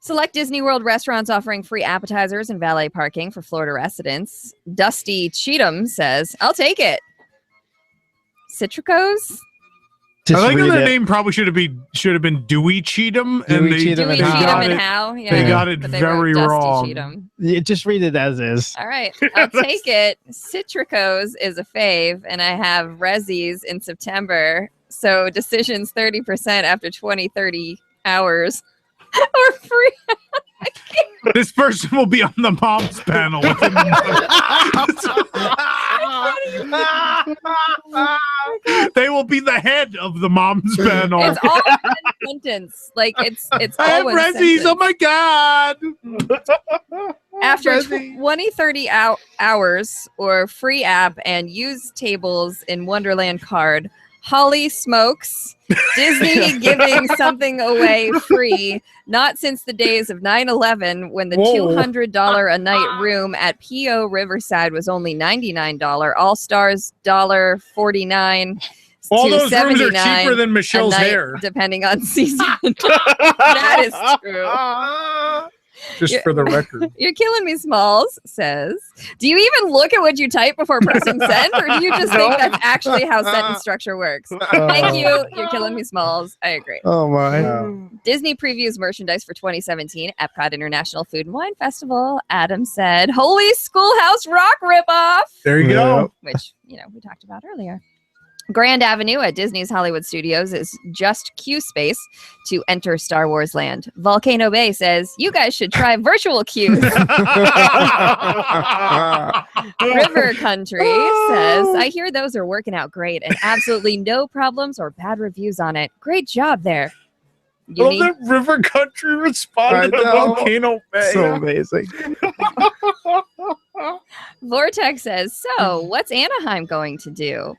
Select Disney World restaurants offering free appetizers and valet parking for Florida residents. Dusty Cheatham says, I'll take it. Citricos? I like how their name probably should have been Dewey Cheatham, and they Cheatham and Howe. got and it. Howe, yeah. They got it But they wrote very Dusty wrong. Cheatham. Yeah, just read it as is. All right, I'll take it. Citricos is a fave, and I have Rezzies in September. So decisions 30% after 20-30 hours are free. This person will be on the moms panel. Within they will be the head of the moms panel. It's all one sentence. Like it's I have all one Rezzies. sentence. Oh my god! After Rezzy. 20-30 hours or free app and use tables in Wonderland card. Holly smokes. Disney giving something away free. Not since the days of 9/11 when the Whoa. $200 a night room at P.O. Riverside was only $99. All Stars $49. All to those rooms are $79 cheaper than a Michelle's night, hair. depending on season. That is true. Just for the record. You're killing me, Smalls says. Do you even look at what you type before pressing send, or do you just think that's actually how sentence structure works? Thank you. You're killing me, Smalls. I agree. Oh my. Disney previews merchandise for 2017 Epcot International Food and Wine Festival. Adam said, Holy Schoolhouse Rock ripoff. There you go. Which, we talked about earlier. Grand Avenue at Disney's Hollywood Studios is just queue space to enter Star Wars Land. Volcano Bay says, you guys should try virtual queues. River Country says, I hear those are working out great and absolutely no problems or bad reviews on it. Great job there. I love that River Country responded to Volcano Bay. So amazing. Vortex says, so what's Anaheim going to do?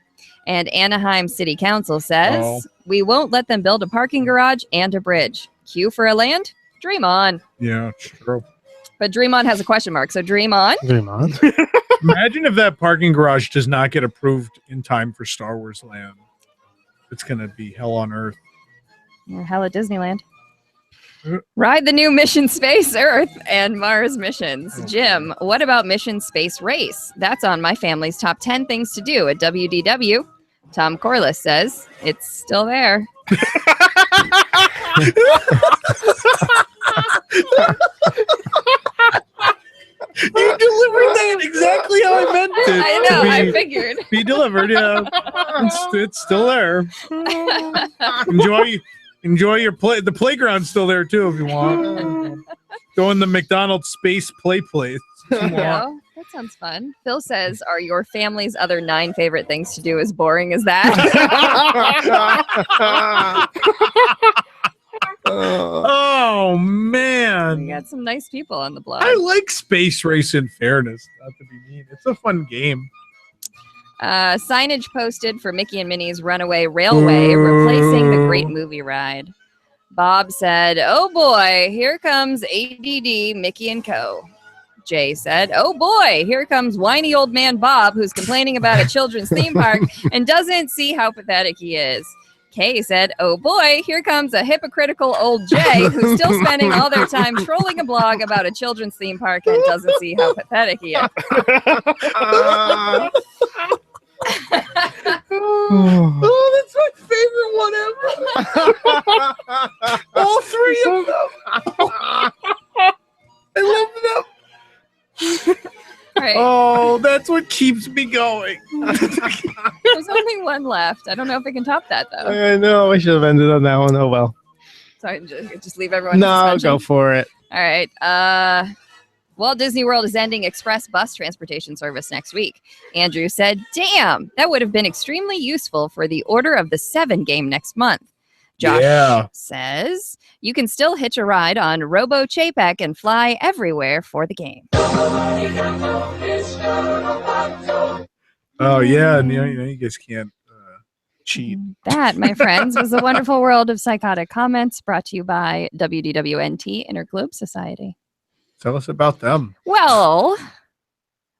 And Anaheim City Council says, we won't let them build a parking garage and a bridge. Queue for a land? Dream on. Yeah, true. But Dream on has a question mark, so dream on. Dream on. Imagine if that parking garage does not get approved in time for Star Wars Land. It's going to be hell on earth. Or hell at Disneyland. Ride the new Mission Space Earth and Mars missions. Jim, what about Mission Space Race? That's on my family's top 10 things to do at WDW. Tom Corliss says it's still there. You delivered that exactly how I meant it. I know, I figured. Be delivered, yeah. It's still there. Enjoy your play. The playground's still there too if you want. Go in the McDonald's space play place. if you Yeah, want. that sounds fun. Phil says, are your family's other 9 favorite things to do as boring as that? Oh man. We got some nice people on the blog. I like Space Race in fairness. Not to be mean. It's a fun game. Signage posted for Mickey and Minnie's Runaway Railway, replacing the Great Movie Ride. Bob said, oh boy, here comes ADD Mickey and Co. Jay said, oh boy, here comes whiny old man Bob, who's complaining about a children's theme park and doesn't see how pathetic he is. Kay said, oh boy, here comes a hypocritical old Jay who's still spending all their time trolling a blog about a children's theme park and doesn't see how pathetic he is. Oh, that's my favorite one ever. All 3 of them. I love them. right. Oh, that's what keeps me going. There's only one left. I don't know if I can top that though. I know. I should have ended on that one. Oh well. So I can just leave everyone. in No, suspension? go for it. All right. Walt Disney World is ending express bus transportation service next week. Andrew said, "Damn, that would have been extremely useful for the Order of the Seven game next month." Josh says, "You can still hitch a ride on Robo Chapek and fly everywhere for the game." Oh yeah, and you guys can't cheat. That, my friends, was the wonderful world of psychotic comments brought to you by WDWNT Interglobe Society. Tell us about them. Well,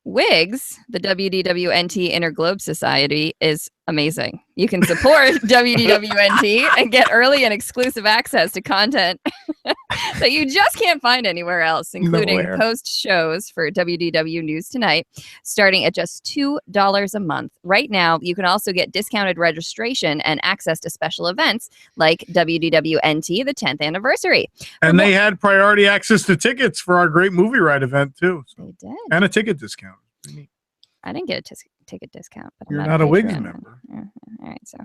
WIGS, the WDWNT Interglobe Society, is amazing. You can support WDWNT and get early and exclusive access to content that you just can't find anywhere else, including Nowhere. post shows for WDW News Tonight, starting at just $2 a month. Right now, you can also get discounted registration and access to special events like WDWNT, the 10th anniversary. And they had priority access to tickets for our great movie ride event too. So. They did. And a ticket discount. I didn't get a ticket discount, but You're I'm not a WIGS Patreon member. Yeah, all right, so.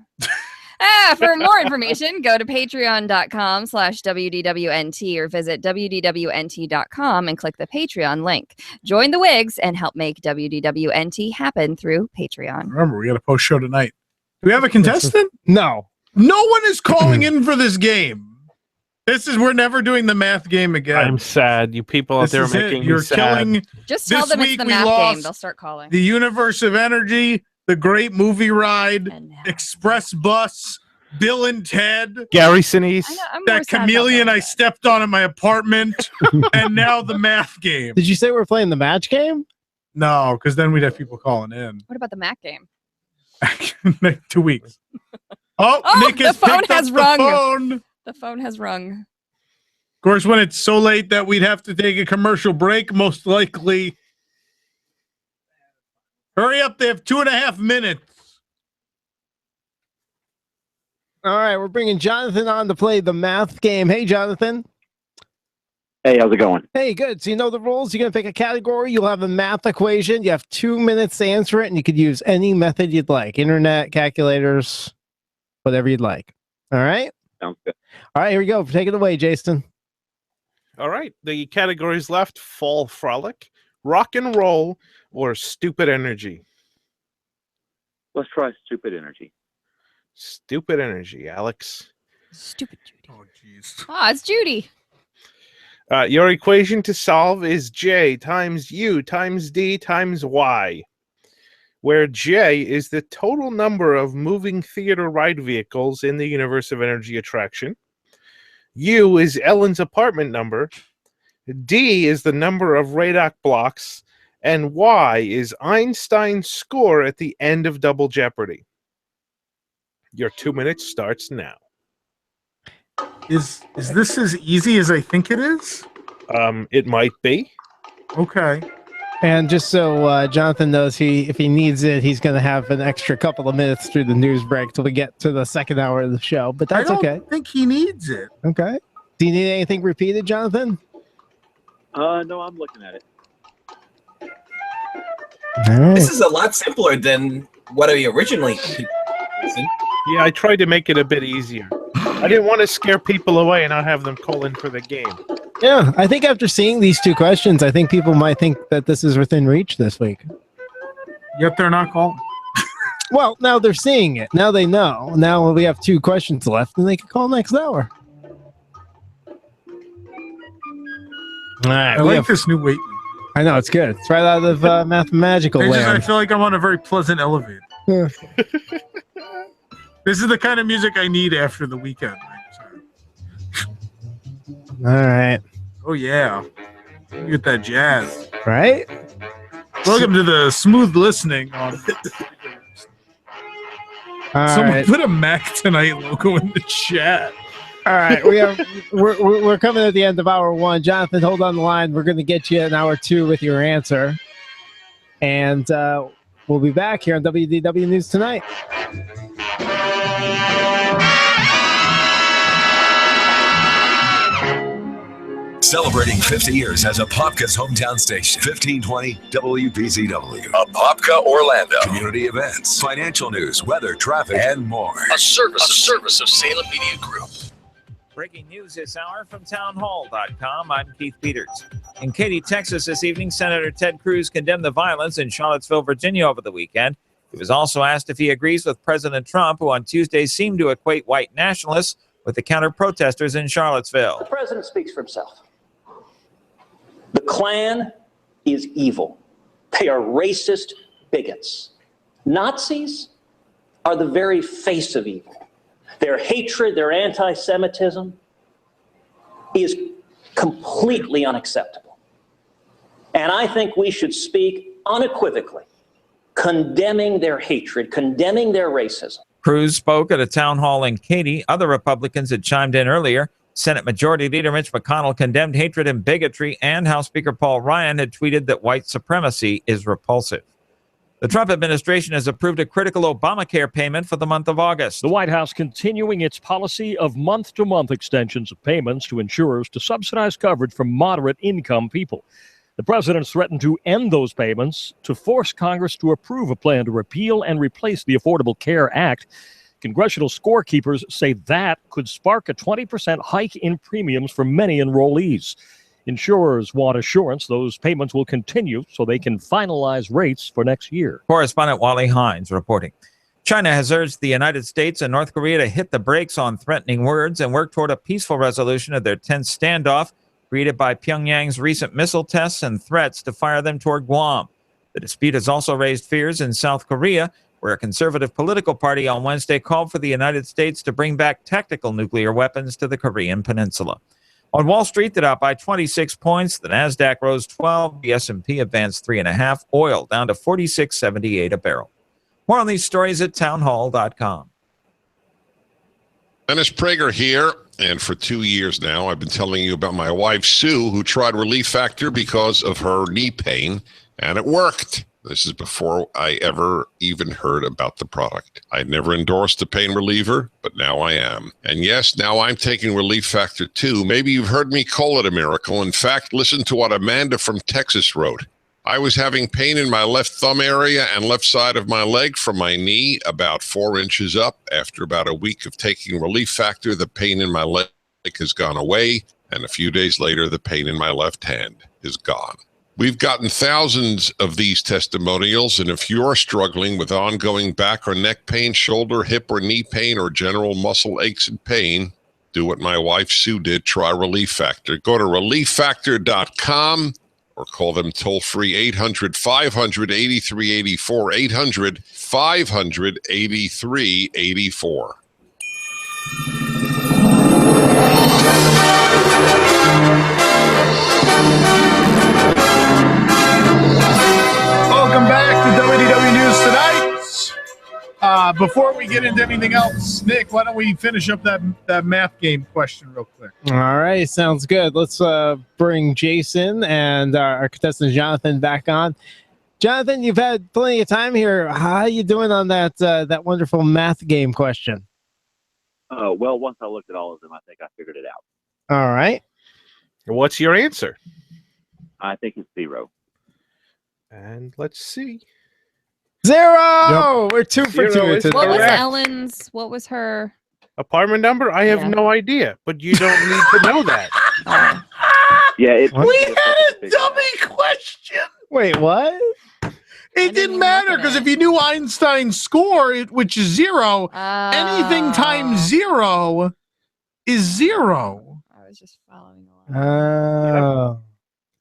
For more information, go to patreon.com/WDWNT or visit WDWNT.com and click the Patreon link. Join the WIGS and help make WDWNT happen through Patreon. Remember, we got a post show tonight. Do we have a contestant? No. No one is calling in for this game. We're never doing the math game again. I'm sad. You people out This there is making it. You're me sad. killing. Just tell This them it's week the we math lost game. They'll start calling. The Universe of Energy, the Great Movie Ride, Express Bus, Bill and Ted, Gary Sinise, that chameleon I stepped on in my apartment, and now the math game. Did you say we're playing the match game? No, because then we'd have people calling in. What about the Mac game? 2 weeks. Oh, Nick the has phone picked up has the rung. phone. The phone has rung. Of course, when it's so late that we'd have to take a commercial break, most likely. Hurry up, they have 2.5 minutes. All right, we're bringing Jonathan on to play the math game. Hey, Jonathan. Hey, how's it going? Hey, good. So you know the rules. You're going to pick a category. You'll have a math equation. You have 2 minutes to answer it, and you could use any method you'd like. Internet, calculators, whatever you'd like. All right? Sounds good. All right, here we go. Take it away, Jason. All right. The categories left: fall frolic, rock and roll, or stupid energy. Let's try stupid energy. Stupid energy, Alex. Stupid Judy. Oh, jeez. Oh, it's Judy. Your equation to solve is J times U times D times Y, where J is the total number of moving theater ride vehicles in the Universe of Energy attraction. U is Ellen's apartment number. D is the number of radar blocks. And Y is Einstein's score at the end of Double Jeopardy. Your 2 minutes starts now. Is this as easy as I think it is? It might be. Okay. And just so Jonathan knows, if he needs it, he's going to have an extra couple of minutes through the news break till we get to the second hour of the show. But that's okay. I don't think he needs it. Okay. Do you need anything repeated, Jonathan? No, I'm looking at it. All right. This is a lot simpler than what I originally using. Yeah, I tried to make it a bit easier. I didn't want to scare people away and not have them call in for the game. Yeah, I think after seeing these two questions, I think people might think that this is within reach this week. Yet they're not calling. Well, now they're seeing it. Now they know. Now we have 2 questions left, and they can call next hour. All right, I like this new weight. I know, it's good. It's right out of Mathemagical I Land. feel like I'm on a very pleasant elevator. Yeah. This is the kind of music I need after the weekend. All right. Oh, yeah. You get that jazz. Right? Welcome to the smooth listening. All Someone right. put a Mac Tonight logo in the chat. All right, we're coming at the end of hour 1. Jonathan, hold on the line. We're going to get you in hour 2 with your answer, and we'll be back here on WDW News Tonight. Celebrating 50 years as Apopka's hometown station. 1520 WPCW. Apopka, Orlando. Community events, financial news, weather, traffic, and more. A service of Salem Media Group. Breaking news this hour from townhall.com. I'm Keith Peters. In Katy, Texas this evening, Senator Ted Cruz condemned the violence in Charlottesville, Virginia over the weekend. He was also asked if he agrees with President Trump, who on Tuesday seemed to equate white nationalists with the counter-protesters in Charlottesville. The president speaks for himself. The Klan is evil. They are racist bigots. Nazis are the very face of evil. Their hatred, their anti-Semitism is completely unacceptable. And I think we should speak unequivocally, condemning their hatred, condemning their racism. Cruz spoke at a town hall in Katy. Other Republicans had chimed in earlier. Senate Majority Leader Mitch McConnell condemned hatred and bigotry, and House Speaker Paul Ryan had tweeted that white supremacy is repulsive. The Trump administration has approved a critical Obamacare payment for the month of August. The White House continuing its policy of month-to-month extensions of payments to insurers to subsidize coverage for moderate-income people. The president threatened to end those payments to force Congress to approve a plan to repeal and replace the Affordable Care Act. Congressional scorekeepers say that could spark a 20% hike in premiums for many enrollees. Insurers want assurance those payments will continue so they can finalize rates for next year. Correspondent Wally Hines reporting. China has urged the United States and North Korea to hit the brakes on threatening words and work toward a peaceful resolution of their tense standoff created by Pyongyang's recent missile tests and threats to fire them toward Guam. The dispute has also raised fears in South Korea, where a conservative political party on Wednesday called for the United States to bring back tactical nuclear weapons to the Korean peninsula. On Wall Street, the Dow by 26 points, the Nasdaq rose 12, the S&P advanced 3.5, oil down to $46.78 a barrel. More on these stories at townhall.com. Dennis Prager here, and for 2 years now, I've been telling you about my wife, Sue, who tried Relief Factor because of her knee pain, and it worked. This is before I ever even heard about the product. I never endorsed a pain reliever, but now I am. And yes, now I'm taking Relief Factor too. Maybe you've heard me call it a miracle. In fact, listen to what Amanda from Texas wrote. I was having pain in my left thumb area and left side of my leg from my knee about 4 inches up. After about a week of taking Relief Factor, the pain in my leg has gone away. And a few days later, the pain in my left hand is gone. We've gotten thousands of these testimonials, and if you're struggling with ongoing back or neck pain, shoulder, hip, or knee pain, or general muscle aches and pain, do what my wife Sue did. Try Relief Factor. Go to relieffactor.com or call them toll-free 800-500-8384, 800-500-8384. Welcome back to WDW News Tonight. Before we get into anything else, Nick, why don't we finish up that math game question real quick? All right, sounds good. Let's bring Jason and our contestant Jonathan back on. Jonathan, you've had plenty of time here. How are you doing on that wonderful math game question? Well, once I looked at all of them, I think I figured it out. All right. What's your answer? I think it's 0. And let's see. 0! Yep. We're 2 for 2. What was Ellen's? What was her apartment number? I have no idea, but you don't need to know that. Yeah, we had a dummy question. Wait, what? It didn't matter because if you knew Einstein's score, which is 0, anything times 0 is 0. I was just following along.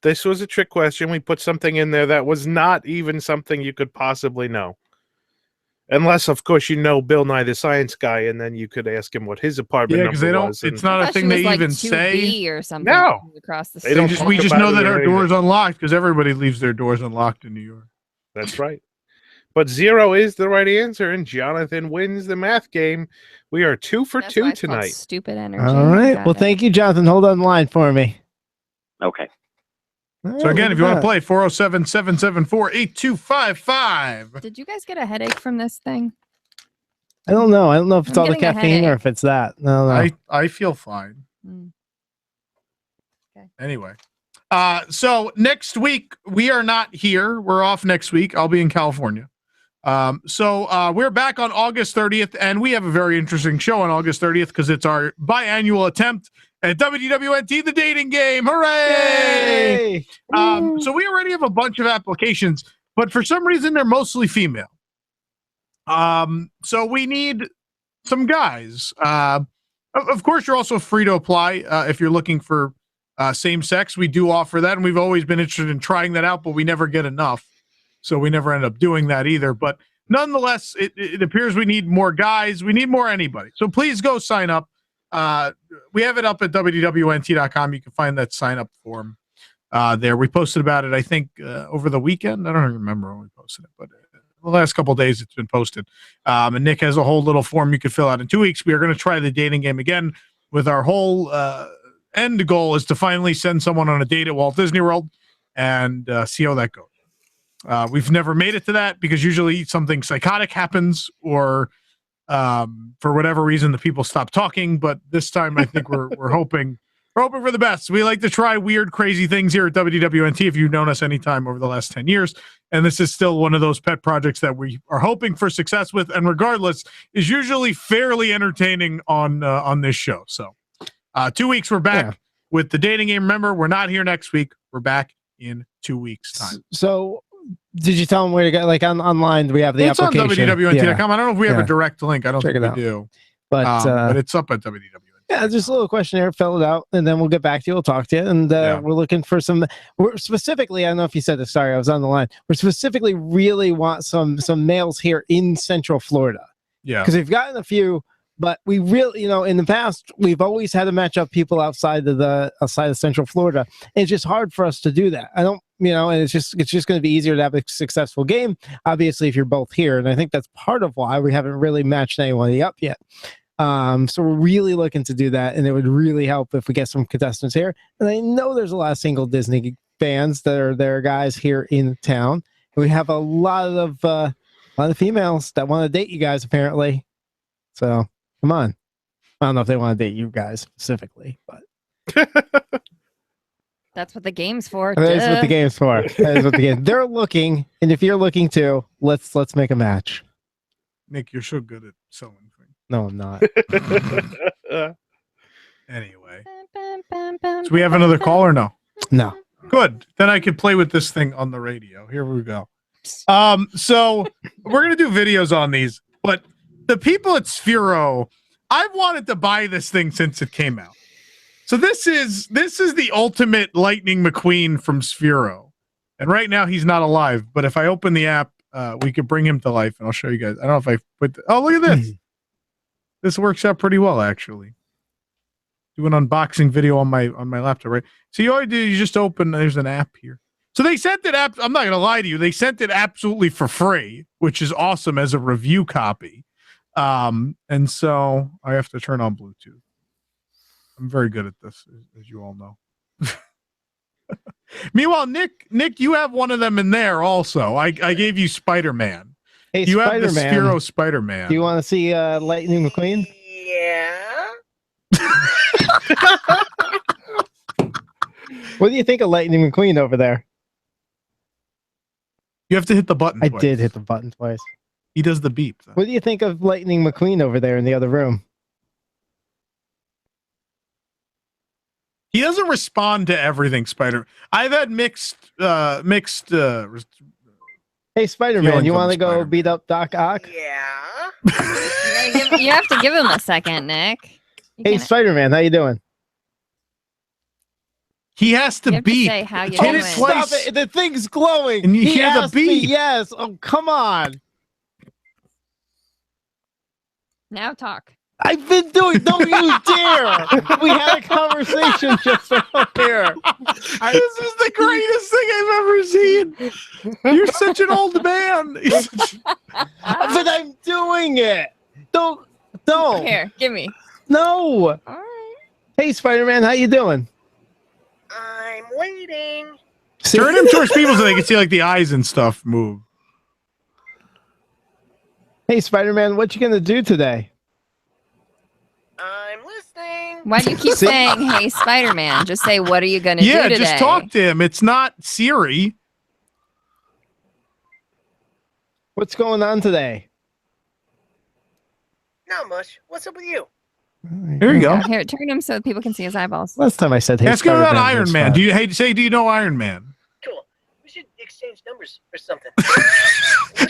This was a trick question. We put something in there that was not even something you could possibly know. Unless, of course, you know Bill Nye the Science Guy, and then you could ask him what his apartment number was. Yeah, because it's not a thing they even say. Or something no. Across the we just know that our door's unlocked because everybody leaves their doors unlocked in New York. That's right. But 0 is the right answer, and Jonathan wins the math game. We are 2 for 2 tonight. Stupid energy. All right. Well, thank you, Jonathan. Hold on the line for me. Okay. So again, if you want to play, 407-774-8255. Did you guys get a headache from this thing? I don't know. I don't know if it's I'm all the getting a caffeine or headache. if it's that. No. I feel fine. Anyway. So next week we are not here. We're off next week. I'll be in California. So we're back on August 30th, and we have a very interesting show on August 30th because it's our biannual attempt at WDWNT, the dating game. Hooray! So we already have a bunch of applications, but for some reason they're mostly female. So we need some guys. Of course, you're also free to apply if you're looking for same sex. We do offer that, and we've always been interested in trying that out, but we never get enough. So we never end up doing that either. But nonetheless, it appears we need more guys. We need more anybody. So please go sign up. We have it up at WDWNT.com. You can find that sign up form there. We posted about it, I think, over the weekend. I don't even remember when we posted it, but the last couple of days it's been posted. And Nick has a whole little form you can fill out in 2 weeks. We are going to try the dating game again with our whole end goal is to finally send someone on a date at Walt Disney World and see how that goes. We've never made it to that because usually something psychotic happens or for whatever reason the people stop talking. But this time I think we're hoping for the best. We like to try weird, crazy things here at WDWNT if you've known us anytime over the last 10 years. And this is still one of those pet projects that we are hoping for success with. And regardless, is usually fairly entertaining on this show. So 2 weeks, we're back with the dating game. Remember, we're not here next week. We're back in 2 weeks' time. So did you tell them where to go? Like online, we have the it's application. on WDWNT.com. I don't know if we have a direct link. I don't Check think it we out. do. But it's up at WDW. Yeah, just a little questionnaire, fill it out, and then we'll get back to you. We'll talk to you. And we're looking for we're specifically, I don't know if you said this, sorry, I was on the line. We're specifically really want some males here in Central Florida. Yeah. Because we've gotten a few, but we really, in the past, we've always had to match up people outside of Central Florida. And it's just hard for us to do that. I don't, and it's just going to be easier to have a successful game, obviously, if you're both here. And I think that's part of why we haven't really matched anybody up yet. So we're really looking to do that, and it would really help if we get some contestants here. And I know there's a lot of single Disney fans that are there, guys here in town. And we have a lot of females that want to date you guys, apparently. So come on. I don't know if they want to date you guys specifically, but that's what the game's for. That is what the game's for. That is what the game. They're looking, and if you're looking too, let's make a match. Nick, you're so good at selling things. No, I'm not. Anyway. So we have another call or no? No. Good. Then I can play with this thing on the radio. Here we go. So we're going to do videos on these, but the people at Sphero, I've wanted to buy this thing since it came out. So this is the ultimate Lightning McQueen from Sphero. And right now he's not alive, but if I open the app, we could bring him to life, and I'll show you guys. I don't know if I put oh, look at this. This works out pretty well, actually. Do an unboxing video on my laptop, right? So all you do, you just open, there's an app here. So they sent it, I'm not going to lie to you, they sent it absolutely for free, which is awesome as a review copy. And so I have to turn on Bluetooth. I'm very good at this, as you all know. Meanwhile, Nick, you have one of them in there also. I gave you Spider-Man. Hey, you Spider-Man. have the Sphero Spider-Man. Do you want to see Lightning McQueen? Yeah. What do you think of Lightning McQueen over there? You have to hit the button twice. I did hit the button twice. He does the beep. What do you think of Lightning McQueen over there in the other room? He doesn't respond to everything, Spider. I've had mixed hey, Spider-Man, you want to go beat up Doc Ock? Yeah. You have to give him a second, Nick. Hey, Spider-Man, how you doing? He has to beep. Say how you doing. Stop it! The thing's glowing. And you hear the asked me beep. Yes. Oh, come on. Now talk. I've been doing. Don't you dare! We had a conversation just up here. This is the greatest thing I've ever seen. You're such an old man. But I'm doing it. Don't. Here, give me. No. All right. Hey, Spider-Man, how you doing? I'm waiting. Turn him towards people so they can see like the eyes and stuff move. Hey, Spider-Man, what you gonna do today? I'm listening. Why do you keep saying, "Hey, Spider-Man"? Just say, "What are you going to do today?" just talk to him. It's not Siri. What's going on today? Not much. What's up with you? Here you go. Here, turn him so people can see his eyeballs. Last time I said, "Hey, Ask him about Spider-Man," Iron was Man. fun. Do you know Iron Man? Cool. We should exchange numbers or something.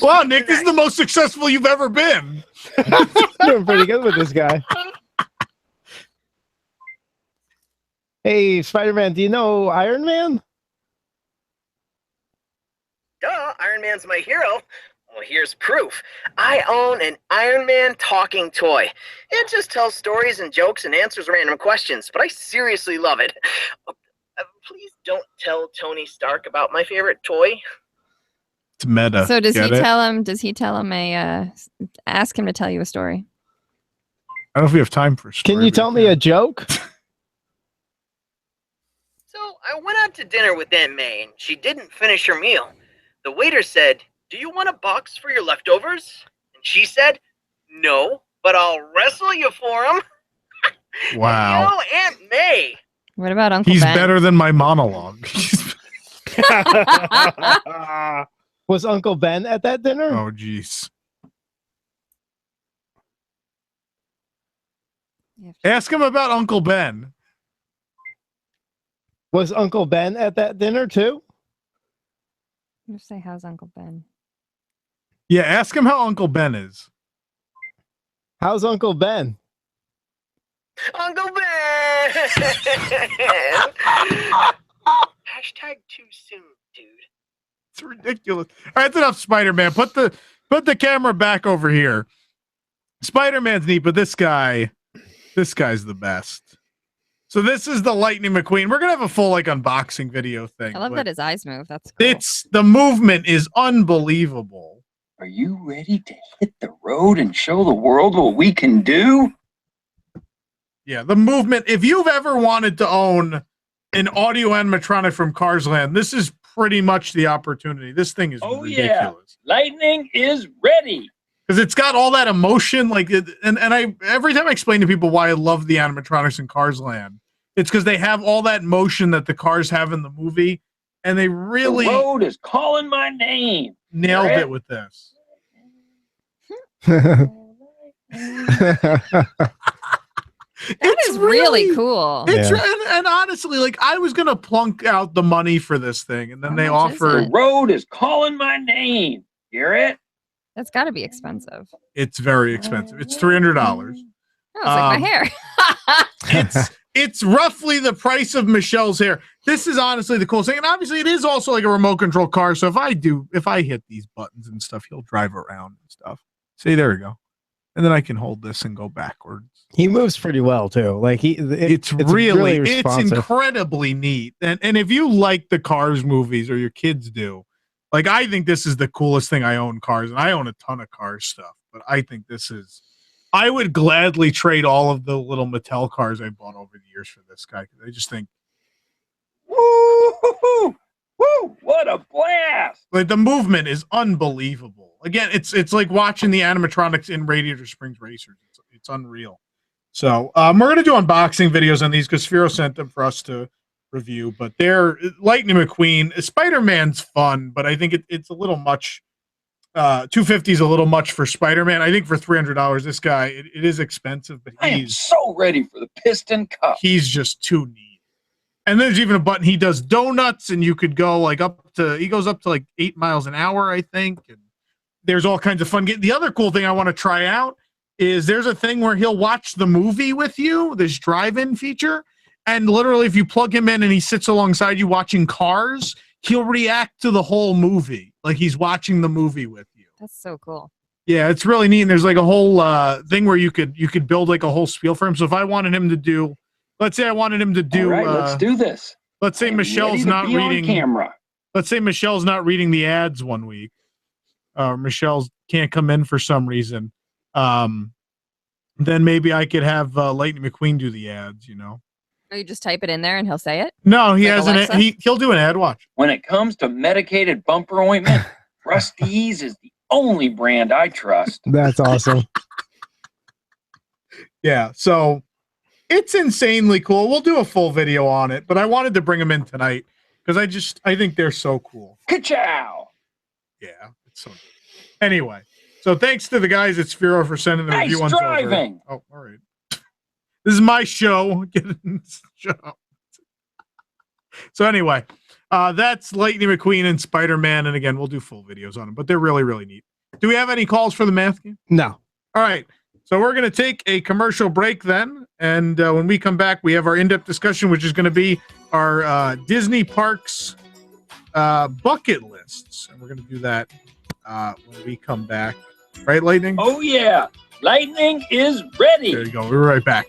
Wow, Nick, this is the most successful you've ever been. Doing pretty good with this guy. Hey, Spider-Man, do you know Iron Man? Duh, Iron Man's my hero. Well, here's proof. I own an Iron Man talking toy. It just tells stories and jokes and answers random questions, but I seriously love it. Please don't tell Tony Stark about my favorite toy. It's meta. So does he Get it? tell him? Does he tell him ask him to tell you a story? I don't know if we have time for. Can you tell me a joke? So I went out to dinner with Aunt May, and she didn't finish her meal. The waiter said, "Do you want a box for your leftovers?" And she said, "No, but I'll wrestle you for them." Wow. Yo, Aunt May. What about Uncle He's Ben? better than my monologue. Was Uncle Ben at that dinner? Oh, jeez. Ask him about Uncle Ben. Was Uncle Ben at that dinner too? Just say, "How's Uncle Ben?" Yeah, ask him how Uncle Ben is. How's Uncle Ben? Uncle Ben. Hashtag too soon, dude. It's ridiculous. All right, that's enough Spider-Man. Put the camera back over here. Spider-Man's neat, but this guy's the best. So this is the Lightning McQueen. We're gonna have a full unboxing video thing. I love but that his eyes move. That's cool. the movement is unbelievable. Are you ready to hit the road and show the world what we can do? Yeah, the movement. If you've ever wanted to own an audio animatronic from Cars Land, this is pretty much the opportunity. This thing is ridiculous. Lightning is ready. Because it's got all that emotion, and I every time I explain to people why I love the animatronics in Cars Land, it's because they have all that motion that the cars have in the movie, and they really The road is calling my name. nailed Hear it with this. That is really cool. It's and honestly, I was gonna plunk out the money for this thing, and then they much is offered. The road is calling my name. Hear it? That's got to be expensive. It's very expensive. It's $300. Oh, it's like my hair. It's roughly the price of Michelle's hair. This is honestly the coolest thing, and obviously it is also like a remote control car. So if I hit these buttons and stuff, he'll drive around and stuff. See, there we go, and then I can hold this and go backwards. He moves pretty well too. It's responsive. incredibly neat. And if you like the Cars movies or your kids do, I think this is the coolest thing. I own cars, and I own a ton of Cars stuff, but I think this is. I would gladly trade all of the little Mattel cars I bought over the years for this guy. I just think, woo, what a blast! the movement is unbelievable. Again, it's like watching the animatronics in Radiator Springs Racers. It's unreal. So we're gonna do unboxing videos on these because Sphero sent them for us to review. But they're Lightning McQueen. Spider-Man's fun, but I think it's a little much. $250 is a little much for Spider-Man. I think for $300, this guy it is expensive, but I am so ready for the Piston Cup. He's just too neat. And there's even a button. He does donuts, and you could go he goes up to 8 miles an hour, I think. And there's all kinds of fun. The other cool thing I want to try out is there's a thing where he'll watch the movie with you, this drive-in feature. And literally, if you plug him in and he sits alongside you watching Cars, he'll react to the whole movie like he's watching the movie with you. That's so cool. Yeah, it's really neat. And there's a whole thing where you could build a whole spiel for him. So if I wanted him to do, let's say I wanted him to do, All right, let's do this. Let's say Michelle's not reading camera. Let's say Michelle's not reading the ads one week. Michelle's can't come in for some reason. Then maybe I could have Lightning McQueen do the ads. Or you just type it in there and he'll say it? No, he Like has Alexa? he'll do an ad watch. When it comes to medicated bumper ointment, Rusty's is the only brand I trust. That's awesome. Yeah. So It's insanely cool. We'll do a full video on it, but I wanted to bring them in tonight because I think they're so cool. Ka-chow! Yeah, it's so. Anyway, so thanks to the guys at Sphero for sending the review ones over. driving! Oh, all right. This is my show. Getting this show. So anyway, that's Lightning McQueen and Spider-Man, and again, we'll do full videos on them, but they're really, really neat. Do we have any calls for the math game? No. All right. So we're going to take a commercial break then, and when we come back, we have our in-depth discussion, which is going to be our Disney parks bucket lists, and we're going to do that when we come back. Right, Lightning? Oh, yeah. Lightning is ready. There you go. We're right back.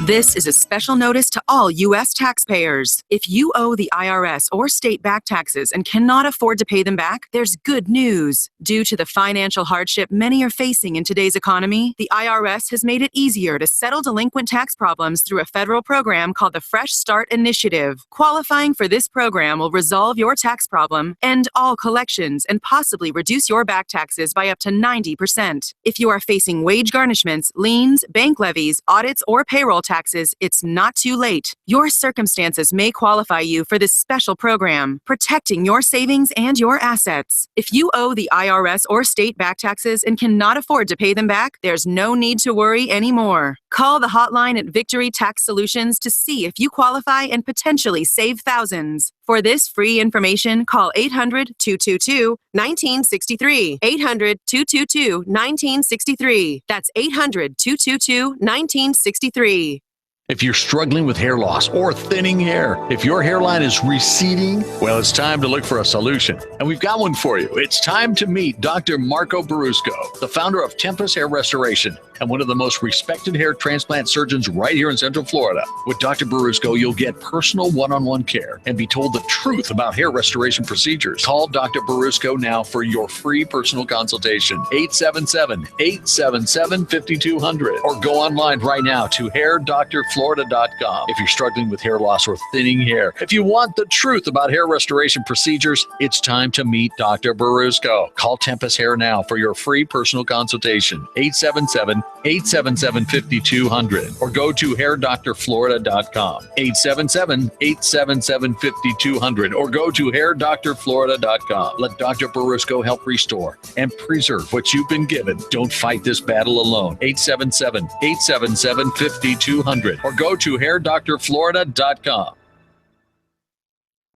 This is a special notice to all U.S. taxpayers. If you owe the IRS or state back taxes and cannot afford to pay them back, there's good news. Due to the financial hardship many are facing in today's economy, the IRS has made it easier to settle delinquent tax problems through a federal program called the Fresh Start Initiative. Qualifying for this program will resolve your tax problem, end all collections, and possibly reduce your back taxes by up to 90%. If you are facing wage garnishments, liens, bank levies, audits, or payroll taxes, it's not too late. Your circumstances may qualify you for this special program, protecting your savings and your assets. If you owe the IRS or state back taxes and cannot afford to pay them back, there's no need to worry anymore. Call the hotline at Victory Tax Solutions to see if you qualify and potentially save thousands. For this free information, call 800-222-1963. 800-222-1963. That's 800-222-1963. If you're struggling with hair loss or thinning hair, if your hairline is receding, well, it's time to look for a solution. And we've got one for you. It's time to meet Dr. Marco Barusco, the founder of Tempest Hair Restoration and one of the most respected hair transplant surgeons right here in Central Florida. With Dr. Barusco, you'll get personal one-on-one care and be told the truth about hair restoration procedures. Call Dr. Barusco now for your free personal consultation. 877-877-5200 or go online right now to hairdoctorflorida.com. If you're struggling with hair loss or thinning hair, if you want the truth about hair restoration procedures, it's time to meet Dr. Barusco. Call Tempest Hair now for your free personal consultation. 877-877-5200 or go to hairdoctorflorida.com. 877-877-5200 or go to hairdoctorflorida.com. Let Dr. Barusco help restore and preserve what you've been given. Don't fight this battle alone. 877-877-5200 or go to hairdoctorflorida.com.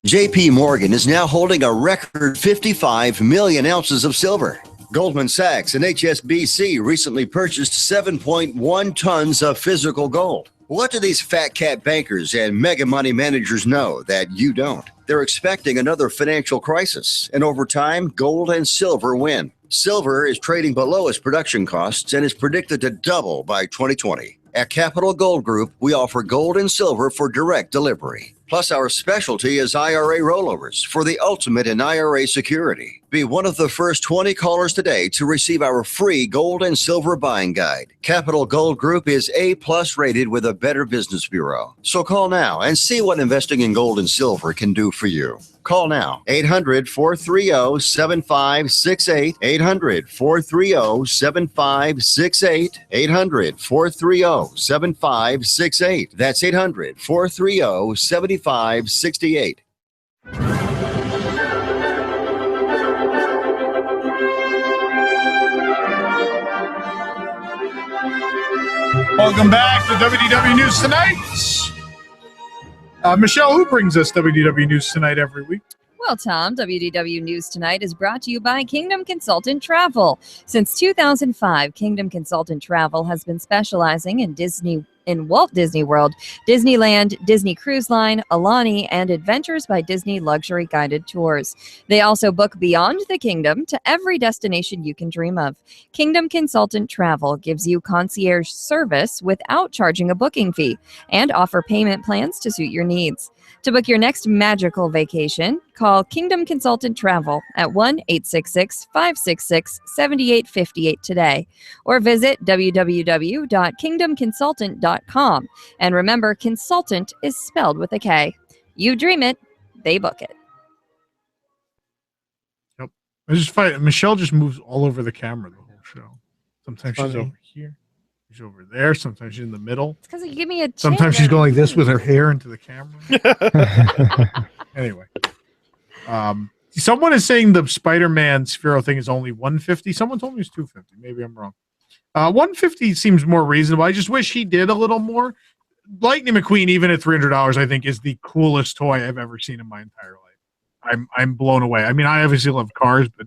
JP Morgan is now holding a record 55 million ounces of silver. Goldman Sachs and HSBC recently purchased 7.1 tons of physical gold. What do these fat cat bankers and mega money managers know that you don't? They're expecting another financial crisis, and over time, gold and silver win. Silver is trading below its production costs and is predicted to double by 2020. At Capital Gold Group, we offer gold and silver for direct delivery. Plus, our specialty is IRA rollovers for the ultimate in IRA security. Be one of the first 20 callers today to receive our free gold and silver buying guide. Capital Gold Group is A+ rated with a Better Business Bureau. So call now and see what investing in gold and silver can do for you. Call now, 800-430-7568, 800-430-7568, 800-430-7568. That's 800-430-7568. Welcome back to WDW News Tonight. Michelle, who brings us WDW News Tonight every week? Well, Tom, WDW News Tonight is brought to you by Kingdom Consultant Travel. Since 2005, Kingdom Consultant Travel has been specializing in Walt Disney World, Disneyland, Disney Cruise Line, Alani, and Adventures by Disney luxury guided tours. They also book beyond the kingdom to every destination you can dream of. Kingdom Consultant Travel gives you concierge service without charging a booking fee and offer payment plans to suit your needs. To book your next magical vacation, call Kingdom Consultant Travel at 1-866-566-7858 today or visit www.kingdomconsultant.com. And remember, consultant is spelled with a K. You dream it, they book it. Yep. I just find Michelle just moves all over the camera the whole show. Sometimes she's over here. She's over there. Sometimes she's in the middle. It's because you give me a. Sometimes she's going like this with her hair into the camera. Anyway, someone is saying the Spider-Man Sphero thing is only $150. Someone told me it's $250. Maybe I'm wrong. $150 seems more reasonable. I just wish he did a little more. Lightning McQueen, even at $300, I think is the coolest toy I've ever seen in my entire life. I'm blown away. I mean, I obviously love cars, but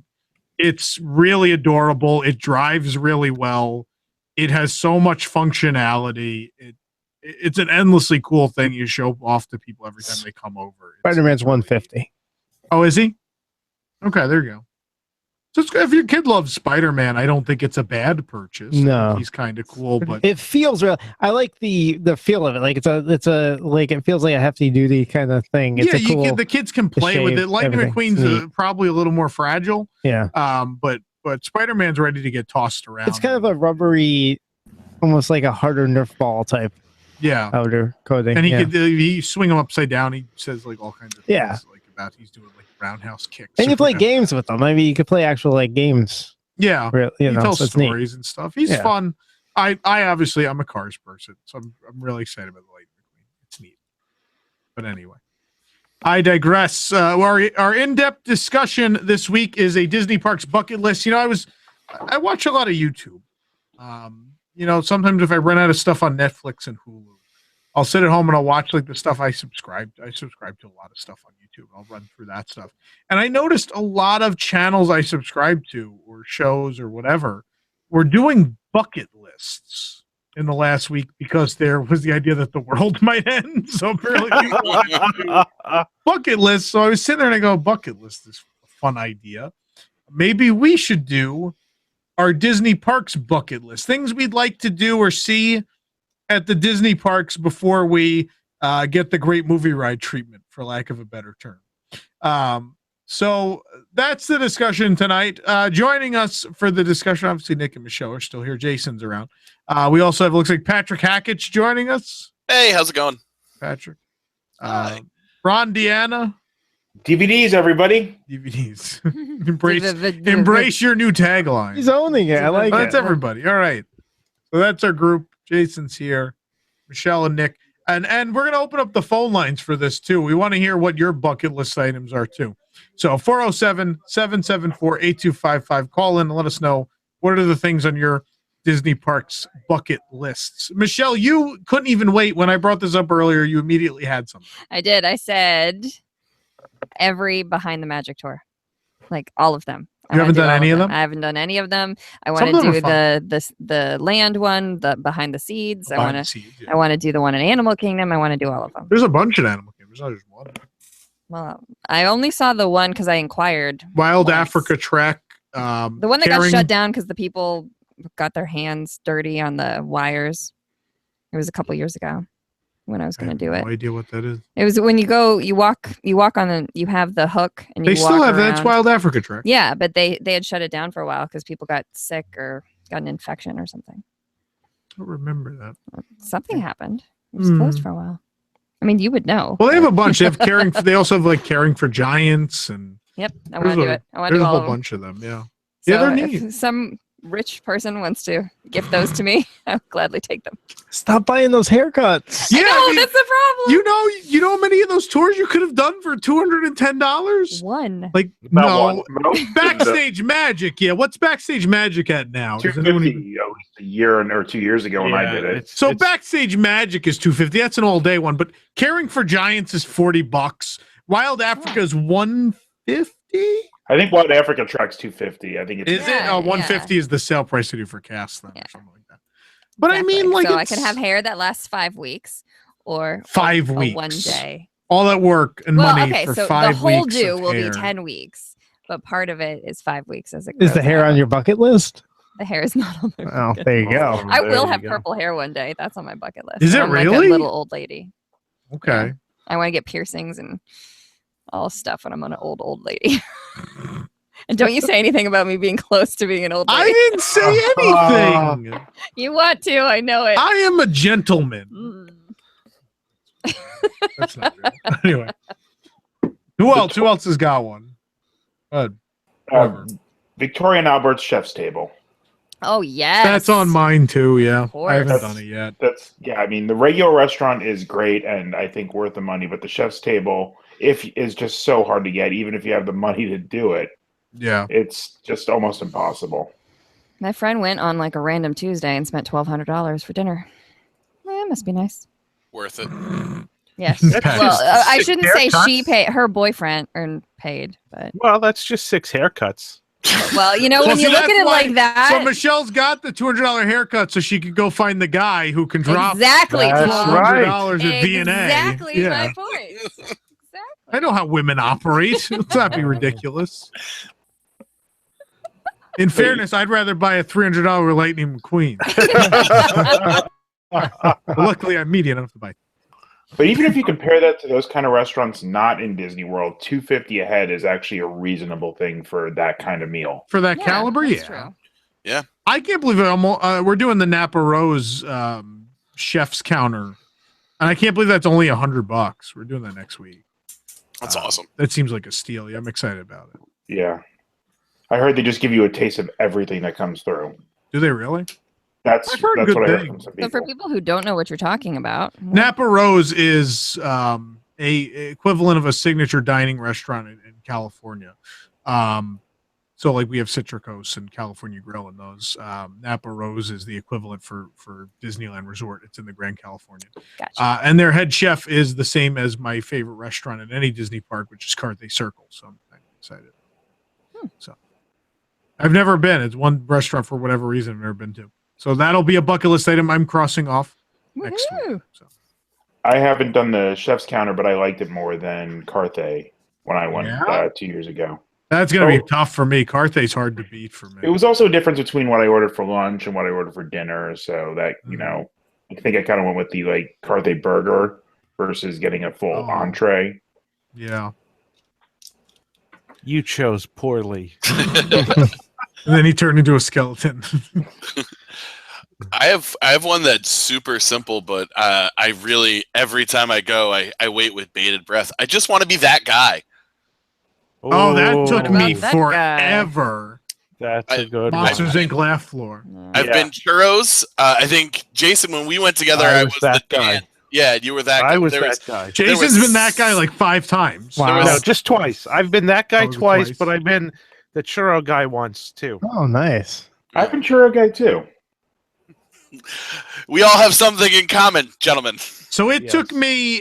it's really adorable. It drives really well. It has so much functionality. It's an endlessly cool thing you show off to people every time they come over. Spider-Man's $150. Oh, is he? Okay, there you go. So if your kid loves Spider-Man, I don't think it's a bad purchase. No, he's kind of cool, but it feels real. I like the feel of it. Like it's a like it feels like a hefty duty kind of thing. It's the kids can play with it. Lightning McQueen's probably a little more fragile. Yeah. But Spider-Man's ready to get tossed around. It's kind of a rubbery, almost like a harder Nerf ball type. Yeah. Outer coating. And he swing him upside down. He says like all kinds of things. Yeah. Like about he's doing like roundhouse kicks. And you play games with them. I mean, you could play actual like games. Yeah. He tells so stories and stuff. He's fun. I obviously I'm a cars person, so I'm really excited about the Lightning McQueen. It's neat. But anyway, I digress. Our in-depth discussion this week is a Disney Parks bucket list. You know, I watch a lot of YouTube. You know, sometimes if I run out of stuff on Netflix and Hulu, I'll sit at home and I'll watch like the stuff I subscribe to a lot of stuff on YouTube. I'll run through that stuff. And I noticed a lot of channels I subscribe to or shows or whatever were doing bucket lists in the last week because there was the idea that the world might end. So apparently people wanted to do bucket lists. So I was sitting there and I go, bucket list is a fun idea. Maybe we should do our Disney Parks bucket list. Things we'd like to do or see at the Disney Parks before we get the great movie ride treatment, for lack of a better term. So that's the discussion tonight. Joining us for the discussion, obviously Nick and Michelle are still here. Jason's around. We also have, looks like Patrick Hackett's joining us. Hey, how's it going? Patrick. Ron Deanna. DVDs, everybody. DVDs. Embrace your new tagline. He's owning it. I like it. That's everybody. All right. So that's our group. Jason's here. Michelle and Nick. And we're going to open up the phone lines for this, too. We want to hear what your bucket list items are, too. So 407-774-8255. Call in and let us know what are the things on your Disney Parks bucket lists. Michelle, you couldn't even wait. When I brought this up earlier, you immediately had something. I did. I said every Behind the Magic tour. Like all of them. You haven't done any of them? I haven't done any of them. I want to do the land one, the Behind the Seeds. I want to do the one in Animal Kingdom. I want to do all of them. There's a bunch in Animal Kingdom. There's not just one. Well, I only saw the one because I inquired. Wild Africa Trek. The one that got shut down because the people got their hands dirty on the wires. It was a couple years ago when I was going to do it. No idea what that is. It was when you walk on you have the hook and you they still have around. That's Wild Africa Trek. Yeah, but they had shut it down for a while because people got sick or got an infection or something. I don't remember that. Something happened. It was closed for a while. I mean, you would know. Well, they have a bunch. They have they also have like Caring for Giants and. Yep, I want to do it. I want to do all all of them. There's a bunch of them. Yeah. So yeah, they're neat. If some rich person wants to gift those to me, I'll gladly take them. Stop buying those haircuts. Yeah, I know, that's the problem. You know how many of those tours you could have done for $210? One. Like no, Backstage Magic. Yeah, what's Backstage Magic at now? $250 a year or 2 years ago when I did it. So Backstage Magic is $250. That's an all-day one. But Caring for Giants is $40. Wild Africa is $150. I think Wild Africa Trek's $250. I think it's it? $150 is the sale price to do for cast then or something like that. But exactly. I mean, like, so I can have hair that lasts 5 weeks or 5 weeks, 1 day. All that work and money for so 5 weeks. The whole do will hair. be 10 weeks, but part of it is 5 weeks as it is the hair on your bucket list? The hair is not on my bucket list. Oh, there you go. I will have purple hair one day. That's on my bucket list. Is it really? Like a little old lady. Okay. Yeah. I want to get piercings and all stuff when I'm an old lady. And don't you say anything about me being close to being an old lady. I didn't say anything. You want to. I know it. I am a gentleman. That's not real. Anyway. Who else has got one? Victoria and Albert's Chef's Table. Oh yes. That's on mine too. Yeah, I haven't course. done it yet. I mean, the regular restaurant is great and I think worth the money, but the chef's table is just so hard to get, even if you have the money to do it. Yeah, it's just almost impossible. My friend went on like a random Tuesday and spent $1,200 for dinner. It must be nice. Worth it. Yes. That's Well, just I 6 shouldn't say she haircuts. paid. Her boyfriend paid, but Well, that's just 6 haircuts. well, you know, when you look at it like that. So Michelle's got the $200 haircut, so she could go find the guy who can drop Exactly. $1,200 at V&A. Exactly my point. I know how women operate. Let's not be ridiculous. In fairness, I'd rather buy a $300 Lightning McQueen. Luckily, I'm median enough to buy. But even if you compare that to those kind of restaurants not in Disney World, $250 a head is actually a reasonable thing for that kind of meal. For that caliber, yeah. Yeah. I can't believe it. We're doing the Napa Rose chef's counter, and I can't believe that's only $100. We're doing that next week. That's awesome. That seems like a steal. Yeah, I'm excited about it. Yeah. I heard they just give you a taste of everything that comes through. Do they really? That's good what I heard from things. some So people. for people who don't know what you're talking about, Napa Rose is a equivalent of a signature dining restaurant in California. So like we have Citricos and California Grill and those. Napa Rose is the equivalent for Disneyland Resort. It's in the Grand California. Gotcha. And their head chef is the same as my favorite restaurant at any Disney park, which is Carthay Circle. So I'm kind of excited. So I've never been. It's one restaurant for whatever reason I've never been to. So that'll be a bucket list item I'm crossing off next week. So. I haven't done the chef's counter, but I liked it more than Carthay when I went Yeah? 2 years ago. That's going to be tough for me. Carthay's hard to beat for me. It was also a difference between what I ordered for lunch and what I ordered for dinner. So that, I think I kind of went with the like Carthay burger versus getting a full entree. Yeah. You chose poorly. And then he turned into a skeleton. I have one that's super simple, but I really every time I go, I wait with bated breath. I just want to be that guy. Oh, that took me that forever. That's a good Monsters one. Inc. laugh floor. I've been churros. I think Jason, when we went together, I was that the guy. Dan. Yeah, you were that guy. I was There that guy. Jason's been that guy like 5 times. Wow. No, just twice. I've been that guy Oh, twice, twice. but I've been the churro guy once too. Oh, nice. I've been churro guy too. We all have something in common, gentlemen. So it took me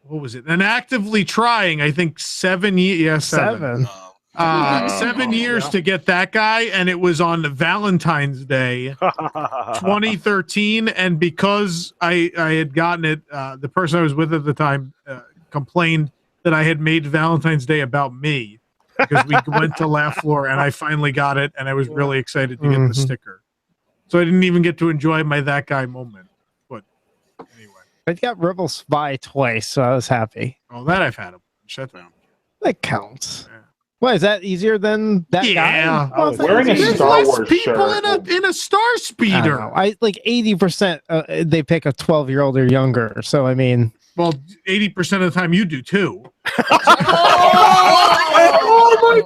what was it? And actively trying, I think 7 years. Yeah, 7. 7 years to get that guy, and it was on Valentine's Day 2013. And because I had gotten it, the person I was with at the time complained that I had made Valentine's Day about me because we went to Laugh Floor, and I finally got it, and I was really excited to get the sticker. So I didn't even get to enjoy my that guy moment. But anyway, I got Rebel Spy twice, so I was happy. oh, that I've had. Shut down. That counts. What, is that easier than that Yeah. guy? Well, Wearing a There's Star less Wars people shirt. in a star I speeder. don't know. I like 80%. They pick a 12-year-old or younger. So I mean, Well, 80% of the time you do too. oh my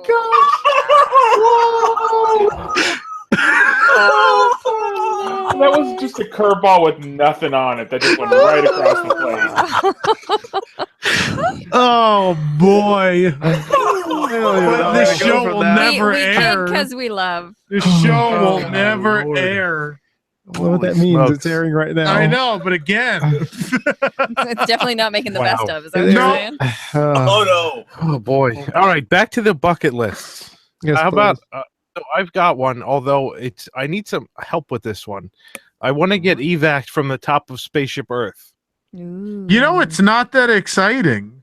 That was just a curveball with nothing on it that just went right across the plate. Oh boy! This show will never we air. because we love. This show will never air. what that means? smokes. It's airing right now. I know, but again, It's definitely not making the Wow. best of. Is that what you're No. saying? Oh no! Oh boy! All right, back to the bucket list. Yes, How about? please. So I've got one. Although I need some help with this one. I want to get evac from the top of Spaceship Earth. you know it's not that exciting.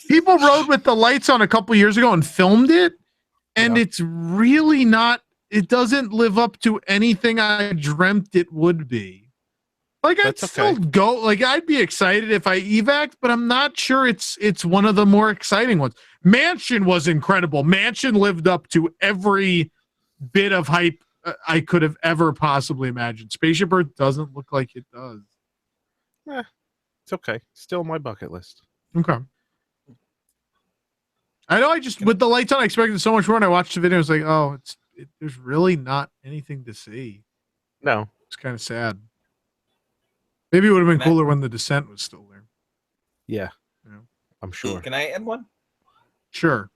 People rode with the lights on a couple years ago and filmed it, and it's really not. It doesn't live up to anything I dreamt it would be. Like I'd That's still okay. go. Like I'd be excited if I evac, but I'm not sure it's one of the more exciting ones. Mansion was incredible. Mansion lived up to every bit of hype I could have ever possibly imagined. Spaceship Earth doesn't look like it does. It's okay. Still on my bucket list. Okay. I know. I just with the lights on, I expected so much more. And I watched the video. I was like, oh, there's really not anything to see. No, it's kind of sad. Maybe it would have been cooler when the descent was still there. Yeah, I'm sure. Can I add one? Sure.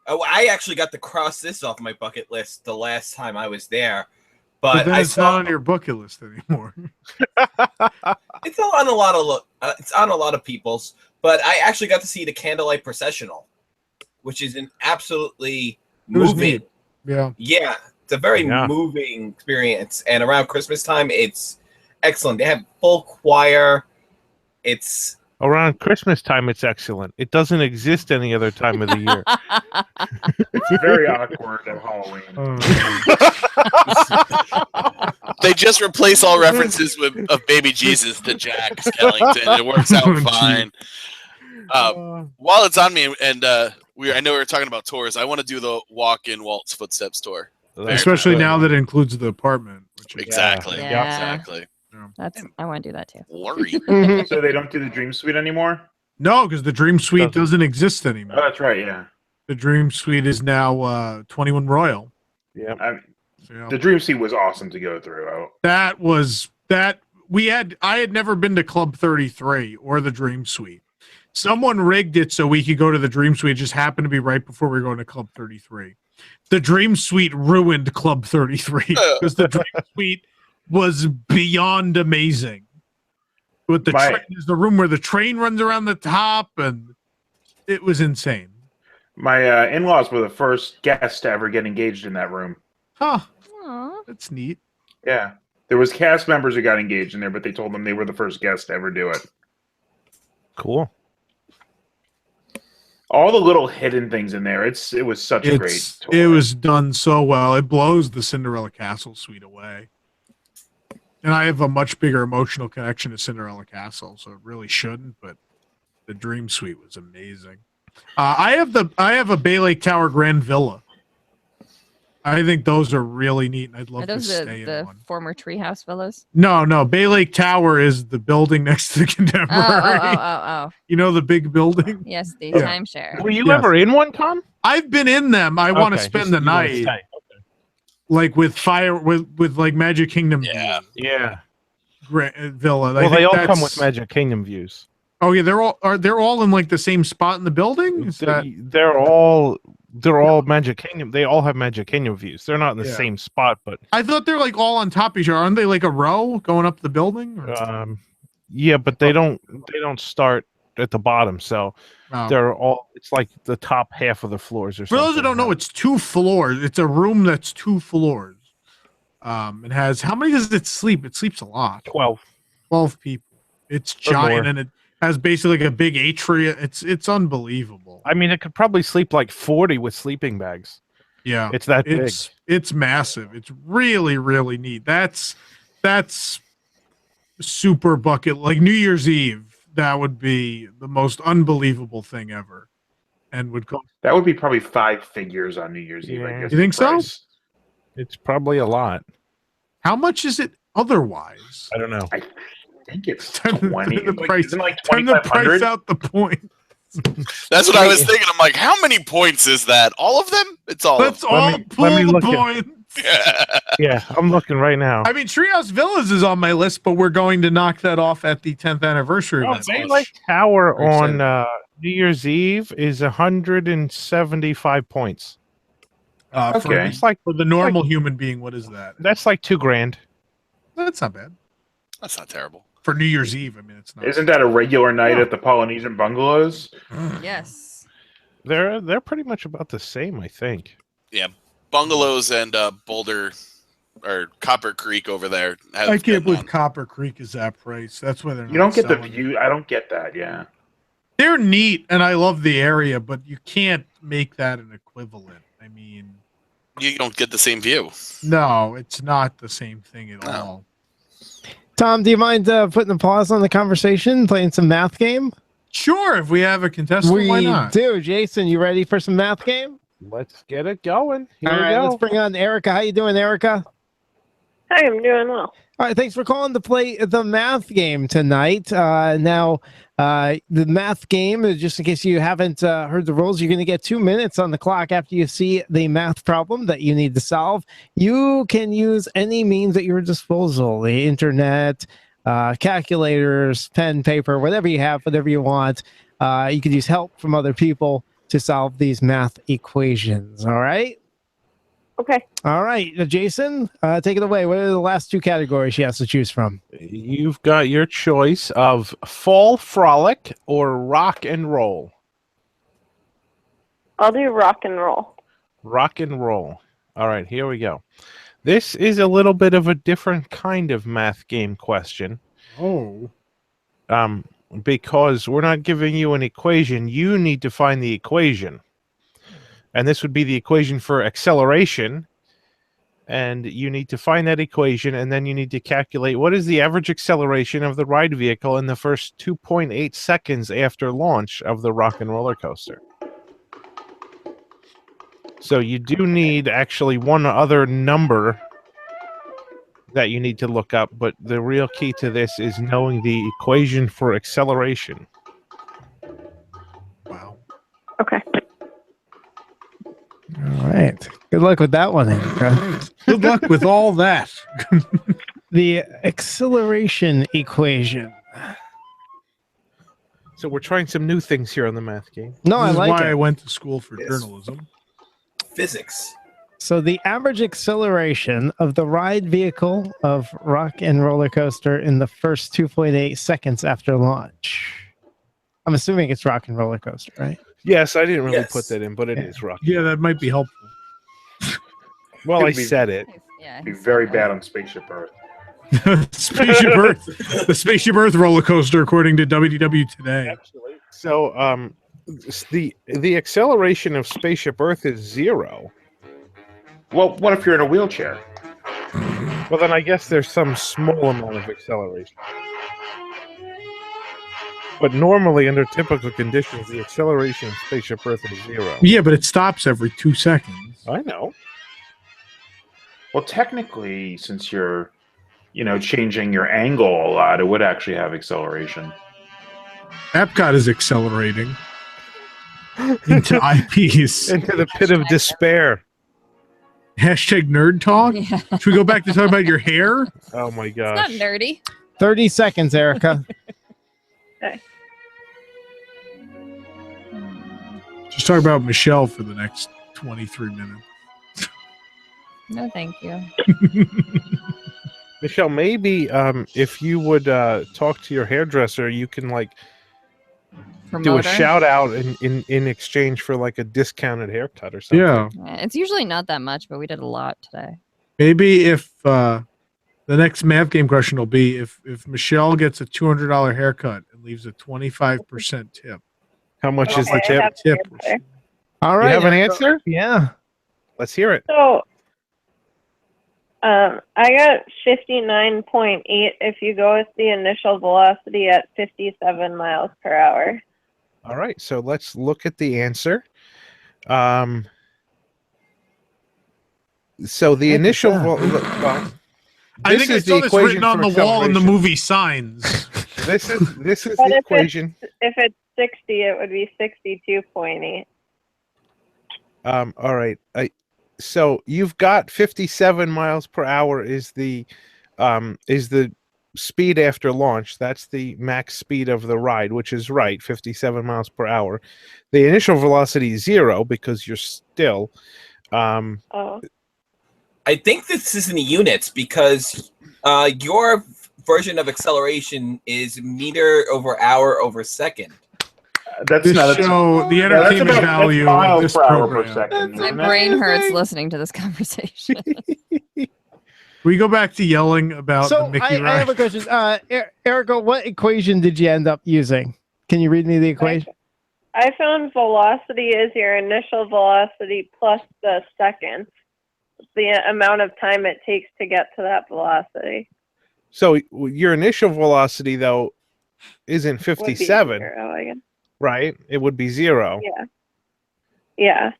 Oh, I actually got to cross this off my bucket list the last time I was there, but then I it's saw not on your bucket list anymore. it's on a lot of people's. But I actually got to see the candlelight processional, which is an absolutely moving. Neat. Yeah. Yeah, it's a very moving experience, and around Christmas time, it's excellent. They have full choir. It's Around Christmas time, it's excellent. It doesn't exist any other time of the year. It's very awkward at Halloween. They just replace all references of baby Jesus to Jack Skellington. It works out fine. While it's on me, and I know we were talking about tours, I want to do the walk in Walt's Footsteps tour. Especially now that it includes the apartment. Exactly. Yeah. Exactly. I want to do that too. So they don't do the Dream Suite anymore? No, because the Dream Suite doesn't exist anymore. Oh, that's right. Yeah. The Dream Suite is now 21 Royal. Yeah. The Dream Suite was awesome to go through. I had never been to Club 33 or the Dream Suite. Someone rigged it so we could go to the Dream Suite. It just happened to be right before we were going to Club 33. The Dream Suite ruined Club 33 because the Dream Suite was beyond amazing. With there's the room where the train runs around the top, and it was insane. My in-laws were the first guests to ever get engaged in that room. Huh. That's neat. Yeah. There was cast members who got engaged in there, but they told them they were the first guests to ever do it. Cool. All the little hidden things in there. It was such a great tour. It was done so well. It blows the Cinderella Castle suite away. And I have a much bigger emotional connection to Cinderella Castle, so it really shouldn't, but the Dream Suite was amazing. I have a Bay Lake Tower Grand Villa. I think those are really neat, and I'd love to stay in the one. former treehouse villas? No. Bay Lake Tower is the building next to the Contemporary. Oh. You know the big building? Yes, the timeshare. Were you ever in one, Tom? I've been in them. I want to spend the night. Like with like Magic Kingdom. Yeah. Villa. Well, they all come with Magic Kingdom views. Oh yeah, they're all in like the same spot in the building. They're all Magic Kingdom. They all have Magic Kingdom views. They're not in the same spot, but I thought they're like all on top of each other. Aren't they like a row going up the building? Yeah, but they don't start at the bottom. So they're all. It's like the top half of the floors or For something. those who don't know, it's 2 floors. It's a room that's 2 floors. It has how many does it sleep? It sleeps a lot. 12 people. It's giant and it has basically like a big atria. It's unbelievable. I mean, it could probably sleep like 40 with sleeping bags. Yeah, it's that big. It's massive. It's really, really neat. That's super bucket. Like New Year's Eve, that would be the most unbelievable thing ever, and would cost. That would be probably 5 figures on New Year's Eve. I guess. You think so? It's probably a lot. How much is it otherwise? I don't know. I think it's 20. Time to price $2,500 out the point. That's what I was thinking. I'm like, how many points is that? All of them? It's all. Let's all pull the points. Yeah, I'm looking right now. I mean, Treehouse Villas is on my list, but we're going to knock that off at the 10th anniversary. Bay Lake Tower on New Year's Eve is 175 points. Okay. It's like for the normal human being, what is that? That's like $2,000. That's not bad. That's not terrible. For New Year's Eve, I mean, it's not. Isn't that a regular night at the Polynesian bungalows? Yes. They're pretty much about the same, I think. Yeah, bungalows and Boulder or Copper Creek over there. I can't believe Copper Creek is that price. That's why they're not. You don't get the selling view. I don't get that. Yeah. They're neat, and I love the area, but you can't make that an equivalent. I mean, you don't get the same view. No, it's not the same thing at all. Tom, do you mind putting a pause on the conversation, playing some math game? Sure, if we have a contestant, why not? We do. Jason, you ready for some math game? Let's get it going. Here All we right, go. let's bring on Erica. How you doing, Erica? Hi, I'm doing well. All right, thanks for calling to play the math game tonight. Now, the math game, just in case you haven't heard the rules, you're going to get 2 minutes on the clock after you see the math problem that you need to solve. You can use any means at your disposal, the internet, calculators, pen, paper, whatever you have, whatever you want. You could use help from other people to solve these math equations, all right? Okay. All right, Jason, take it away. What are the last two categories she has to choose from? You've got your choice of fall frolic or rock and roll. I'll do rock and roll. Rock and roll. All right, here we go. This is a little bit of a different kind of math game question. Oh. Because we're not giving you an equation. You need to find the equation. And this would be the equation for acceleration. And you need to find that equation, and then you need to calculate what is the average acceleration of the ride vehicle in the first 2.8 seconds after launch of the rock and roller coaster. So you do need actually one other number that you need to look up, but the real key to this is knowing the equation for acceleration. Wow. Okay. All right. Good luck with that one, Erica. Good luck with all that. The acceleration equation. So we're trying some new things here on the math game. No, I This is like why it. I went to school for journalism. Physics. So the average acceleration of the ride vehicle of rock and roller coaster in the first 2.8 seconds after launch. I'm assuming it's rock and roller coaster, right? Yes, I didn't really put that in, but it is rock. Yeah, that might be helpful. Well, I It'd be- said it. Yeah. Be very bad on Spaceship Earth. Spaceship Earth, the Spaceship Earth roller coaster, according to WDW today. So, the acceleration of Spaceship Earth is 0. Well, what if you're in a wheelchair? Well, then I guess there's some small amount of acceleration. But normally, under typical conditions, the acceleration of Spaceship Earth is 0. Yeah, but it stops every 2 seconds. I know. Well, technically, since you're, changing your angle a lot, it would actually have acceleration. Epcot is accelerating into IPs. Into the pit of despair. Hashtag nerd talk. Yeah. Should we go back to talk about your hair? Oh my It's not gosh. nerdy. 30 seconds, Erica. Okay. Just talk about Michelle for the next 23 minutes. No, thank you. Michelle, maybe if you would talk to your hairdresser, you can do a Promoter? shout out in exchange for like a discounted haircut or something. Yeah. It's usually not that much, but we did a lot today. Maybe if the next math game question will be if Michelle gets a $200 haircut and leaves a 25% tip. How much is the I tip? have Tip. an answer. All right. You have an Erica. answer? Yeah. Let's hear it. So, I got 59.8 if you go with the initial velocity at 57 miles per hour. All right, so let's look at the answer. So the initial I think I saw this written on the wall in the movie Signs. This is But the if equation. if it's 60, it would be 62.8. All right. So you've got 57 miles per hour is the speed after launch. That's the max speed of the ride, which is right, 57 miles per hour. The initial velocity is 0 because you're still. Oh. I think this is in units because your version of acceleration is meter over hour over second. That's This not show, the entertainment value of miles this per hour per program. second. My isn't it? brain hurts listening to this conversation. We go back to yelling about So the Mickey I ride. have a question. Erica, what equation did you end up using? Can you read me the equation? I found velocity is your initial velocity plus the seconds. The amount of time it takes to get to that velocity. So your initial velocity though isn't Would be 57, 0 again. right? It would be 0. Yeah.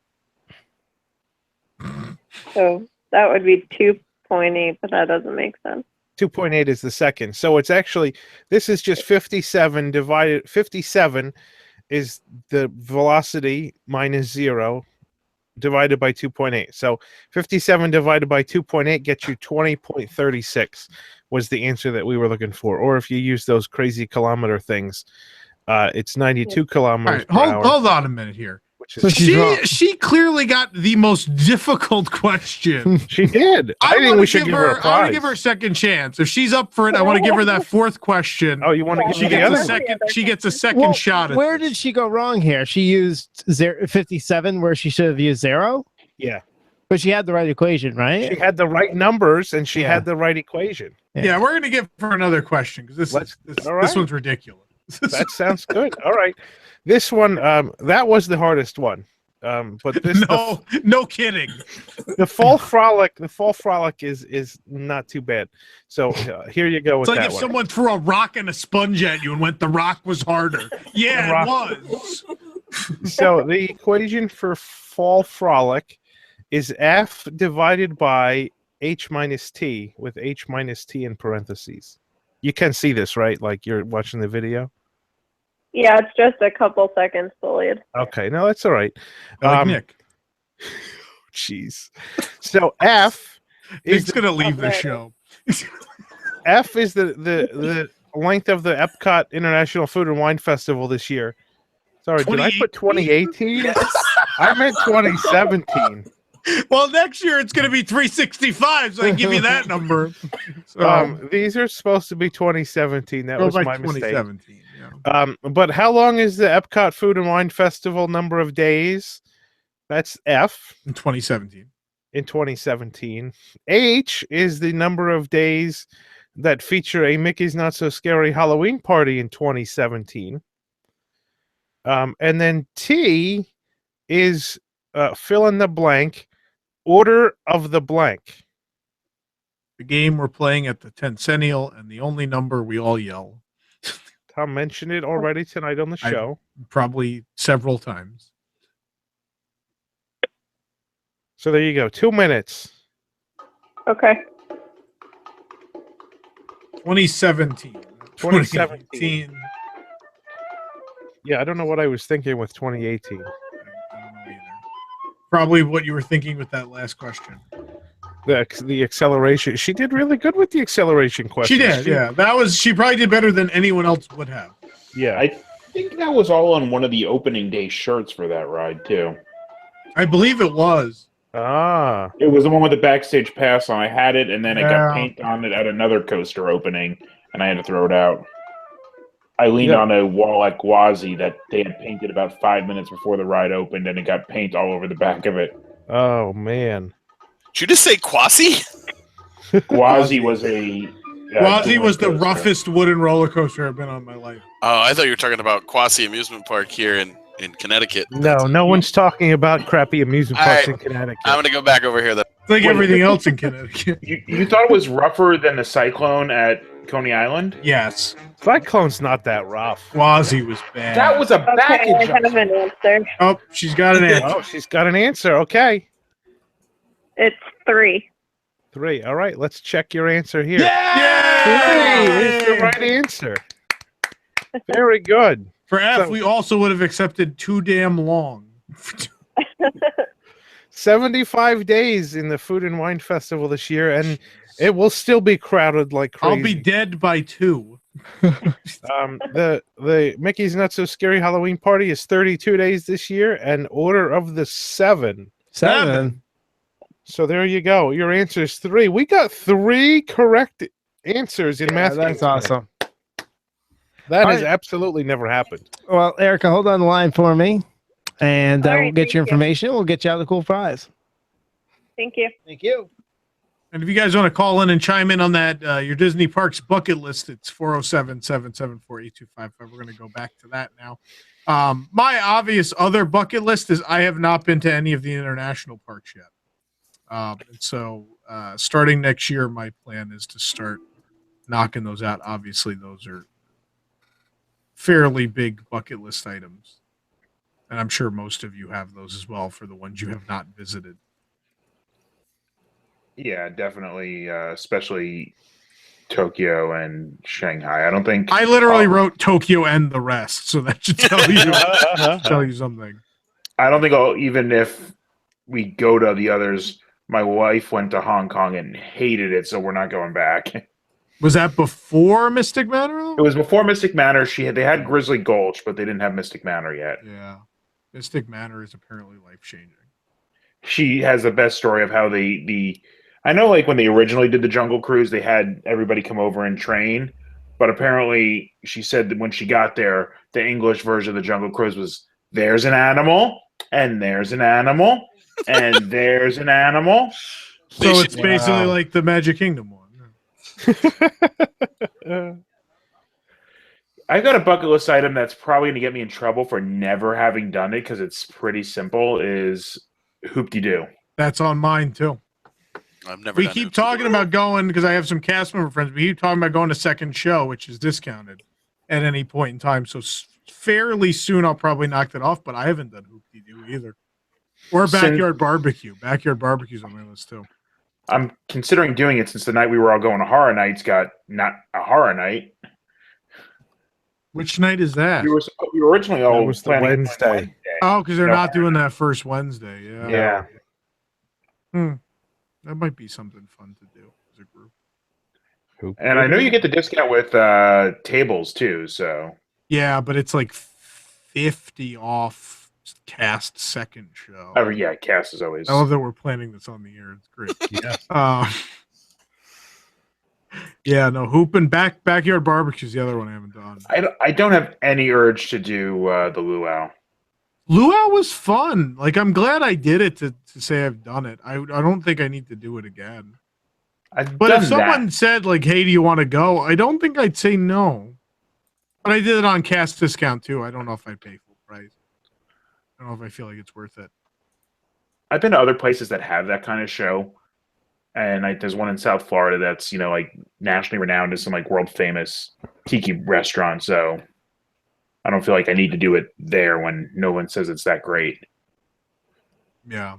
So that would be 2.8, but that doesn't make sense. 2.8 is the second. So it's actually, this is just 57 divided, 57 is the velocity minus 0 divided by 2.8. So 57 divided by 2.8 gets you 20.36 was the answer that we were looking for. Or if you use those crazy kilometer things, it's 92 kilometers per hour. Hold on a minute here. So She clearly got the most difficult question. She did. I think we should give her a prize. I want to give her a second chance. If she's up for it, I want to give her that fourth question. Oh, you want to give she her the gets other? a second? She gets a second shot at Where did she go wrong here? She used 57 where she should have used 0? Yeah. But she had the right equation, right? She had the right numbers and she had the right equation. Yeah, we're going to give her another question because this one's ridiculous. That sounds good. All right. This one, that was the hardest one. But this no kidding. The fall frolic is not too bad. So here you go with It's like that if one. someone threw a rock and a sponge at you and went, the rock was harder. Yeah, it was. So the equation for fall frolic is F divided by H minus T with H minus T in parentheses. You can see this, right? Like you're watching the video? Yeah, it's just a couple seconds delayed. Okay, no, that's all right. Like Nick. Jeez. So F Nick's going to leave the show. F is the length of the Epcot International Food and Wine Festival this year. Sorry, did I put 2018? I meant 2017. Well, next year it's going to be 365, so I can give you that number. These are supposed to be 2017. That Go was by my mistake. 2017. But how long is the Epcot Food and Wine Festival number of days? That's F. In 2017. In 2017. H is the number of days that feature a Mickey's Not So Scary Halloween party in 2017. And then T is fill in the blank, order of the blank. The game we're playing at the Tencennial and the only number we all yell. Tom mentioned it already tonight on the show. Probably several times. So there you go. 2 minutes. Okay. 2017. 2017. Yeah, I don't know what I was thinking with 2018. Probably what you were thinking with that last question. The acceleration. She did really good with the acceleration question. She did, yeah. She probably did better than anyone else would have. Yeah. I think that was all on one of the opening day shirts for that ride, too. I believe it was. Ah. It was the one with the backstage pass on. I had it, and then it got paint on it at another coaster opening, and I had to throw it out. I leaned on a wall at Gwazi that they had painted about 5 minutes before the ride opened, and it got paint all over the back of it. Oh, man. Did you just say Quasi? Gwazi was a... Gwazi was the roughest wooden roller coaster I've been on in my life. Oh, I thought you were talking about Quasi Amusement Park here in Connecticut. No one's talking about crappy amusement parks in Connecticut. I'm going to go back over here, though. It's like everything else in Connecticut. You thought it was rougher than the Cyclone at Coney Island? Yes. Cyclone's not that rough. Gwazi was bad. That was a back I have an answer. Oh, she's got an answer. Oh, she's got an answer. Okay. It's 3. 3. All right, let's check your answer here. Yay! 3 is the right answer. Very good. For F, we also would have accepted too damn long. 75 days in the Food and Wine Festival this year, and it will still be crowded like crazy. I'll be dead by 2. The Mickey's Not So Scary Halloween party is 32 days this year, and Order of the 7. 7. So there you go. Your answer is 3. We got 3 correct answers in math. That's awesome. That has absolutely never happened. Well, Erica, hold on the line for me, and All right, we'll get your thank you. information. We'll get you out the cool prize. Thank you. Thank you. And if you guys want to call in and chime in on that, your Disney Parks bucket list, it's 407-774-8255. We're going to go back to that now. My obvious other bucket list is I have not been to any of the international parks yet. So starting next year, my plan is to start knocking those out. Obviously, those are fairly big bucket list items. And I'm sure most of you have those as well for the ones you have not visited. Yeah, definitely. Especially Tokyo and Shanghai. I don't think I literally wrote Tokyo and the rest, so that should tell you something. I don't think even if we go to the others, my wife went to Hong Kong and hated it, so we're not going back. Was that before Mystic Manor? Though? It was before Mystic Manor. They had Grizzly Gulch, but they didn't have Mystic Manor yet. Yeah, Mystic Manor is apparently life changing. She has the best story of how I know, like when they originally did the Jungle Cruise, they had everybody come over and train, but apparently she said that when she got there, the English version of the Jungle Cruise was there's an animal and there's an animal and there's an animal. So it's basically like the Magic Kingdom one. I've got a bucket list item that's probably going to get me in trouble for never having done it because it's pretty simple. Is Hoop-de-Doo. That's on mine too. I've never. We keep talking about going because I have some cast member friends. We keep talking about going to second show, which is discounted at any point in time. So fairly soon, I'll probably knock that off. But I haven't done Hoop-de-Doo either, or Backyard Barbecue. Backyard Barbecue's on my list too. I'm considering doing it since the night we were all going to Horror Nights got not a horror night. Which night is that? We were originally all It was the planning Wednesday. Oh, because they're No. not doing that first Wednesday. Yeah. Yeah. That might be something fun to do as a group. And I know you get the discount with tables too. So Yeah, but it's like 50 off cast second show. oh yeah, cast is always. I love that we're planning this on the air. It's great. Yeah. Yeah, no, Hoop and Backyard Barbecue is the other one I haven't done. I don't have any urge to do the luau. Luau was fun. Like, I'm glad I did it to say I've done it. I don't think I need to do it again. But if someone said, like, hey, do you want to go? I don't think I'd say no. But I did it on cast discount, too. I don't know if I'd pay full price. I don't know if I feel like it's worth it. I've been to other places that have that kind of show, and there's one in South Florida that's like nationally renowned as some like world famous tiki restaurant. So I don't feel like I need to do it there when no one says it's that great. Yeah.